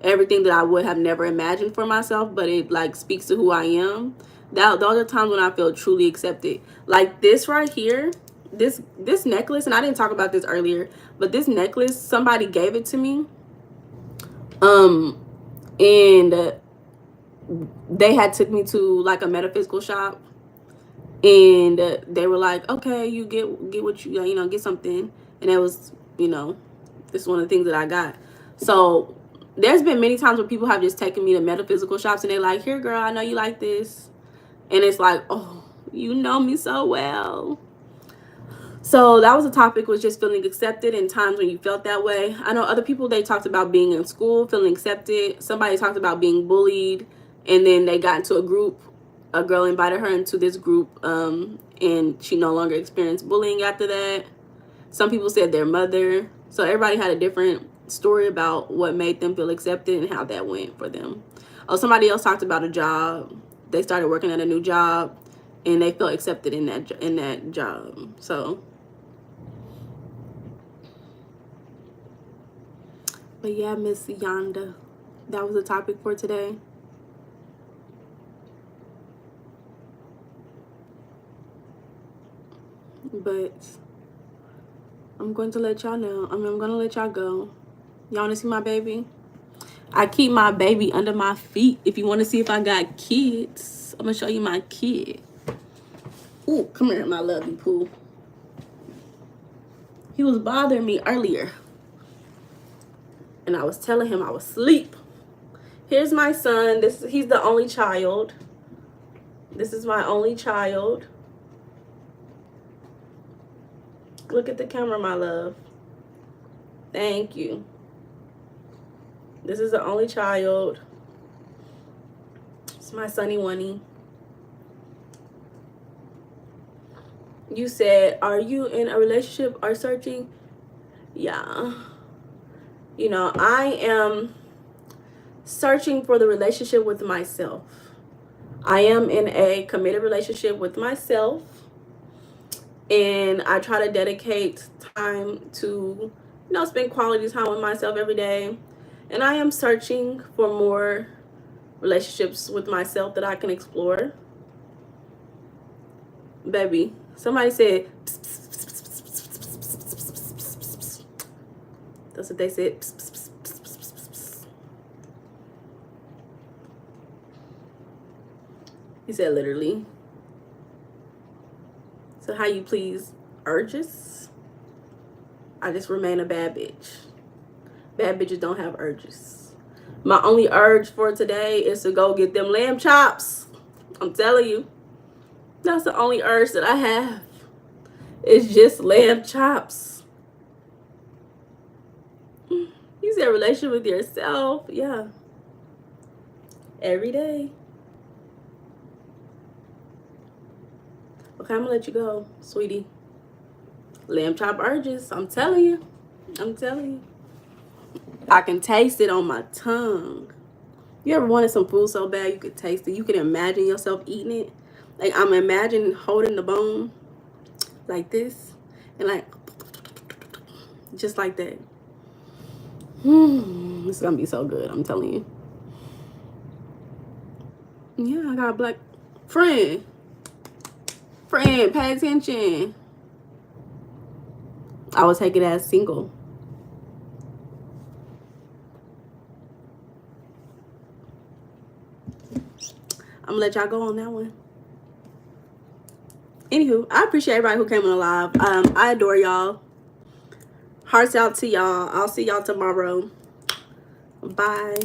everything that I would have never imagined for myself, but it like speaks to who I am. Those are times when I feel truly accepted. Like this right here, this necklace, and I didn't talk about this earlier, but this necklace, somebody gave it to me. And they had took me to like a metaphysical shop, and they were like, okay, you get what you know, get something. And it was, you know, this is one of the things that I got. So there's been many times where people have just taken me to metaphysical shops and they're like, here girl, I know you like this. And it's like, oh, you know me so well. So that was a topic, was just feeling accepted in times when you felt that way. I know other people, they talked about being in school, feeling accepted. Somebody talked about being bullied, and then they got into a group. A girl invited her into this group, and she no longer experienced bullying after that. Some people said their mother. So everybody had a different story about what made them feel accepted and how that went for them. Oh, somebody else talked about a job. They started working at a new job and they felt accepted in that job. So, but yeah, Miss Yonda, that was the topic for today. But I'm going to let y'all know. I'm going to let y'all go. Y'all want to see my baby? I keep my baby under my feet. If you want to see if I got kids, I'm going to show you my kid. Ooh, come here, my lovely poo. He was bothering me earlier, and I was telling him I was asleep. Here's my son. He's the only child. This is my only child. Look at the camera, my love. Thank you. This is the only child. It's my sonny oney. You said, are you in a relationship or searching? Yeah. You know, I am searching for the relationship with myself. I am in a committed relationship with myself, and I try to dedicate time to, you know, spend quality time with myself every day. And I am searching for more relationships with myself that I can explore. Baby, somebody said, That's what they said. Psst, psst, psst, psst, psst, psst, psst. He said literally. So how you please urges? I just remain a bad bitch. Bad bitches don't have urges. My only urge for today is to go get them lamb chops. I'm telling you. That's the only urge that I have. It's just lamb chops. You said relationship with yourself. Yeah. Every day. Okay, I'm gonna let you go, sweetie. Lamb chop urges. I'm telling you. I'm telling you. I can taste it on my tongue. You ever wanted some food so bad you could taste it? You can imagine yourself eating it. Like I'm imagining holding the bone like this and like just like that. It's gonna be so good, I'm telling you. Yeah, I got a black friend. Friend, pay attention. I would take it as single. I'm gonna let y'all go on that one. Anywho, I appreciate everybody who came on live. I adore y'all. Hearts out to y'all. I'll see y'all tomorrow. Bye.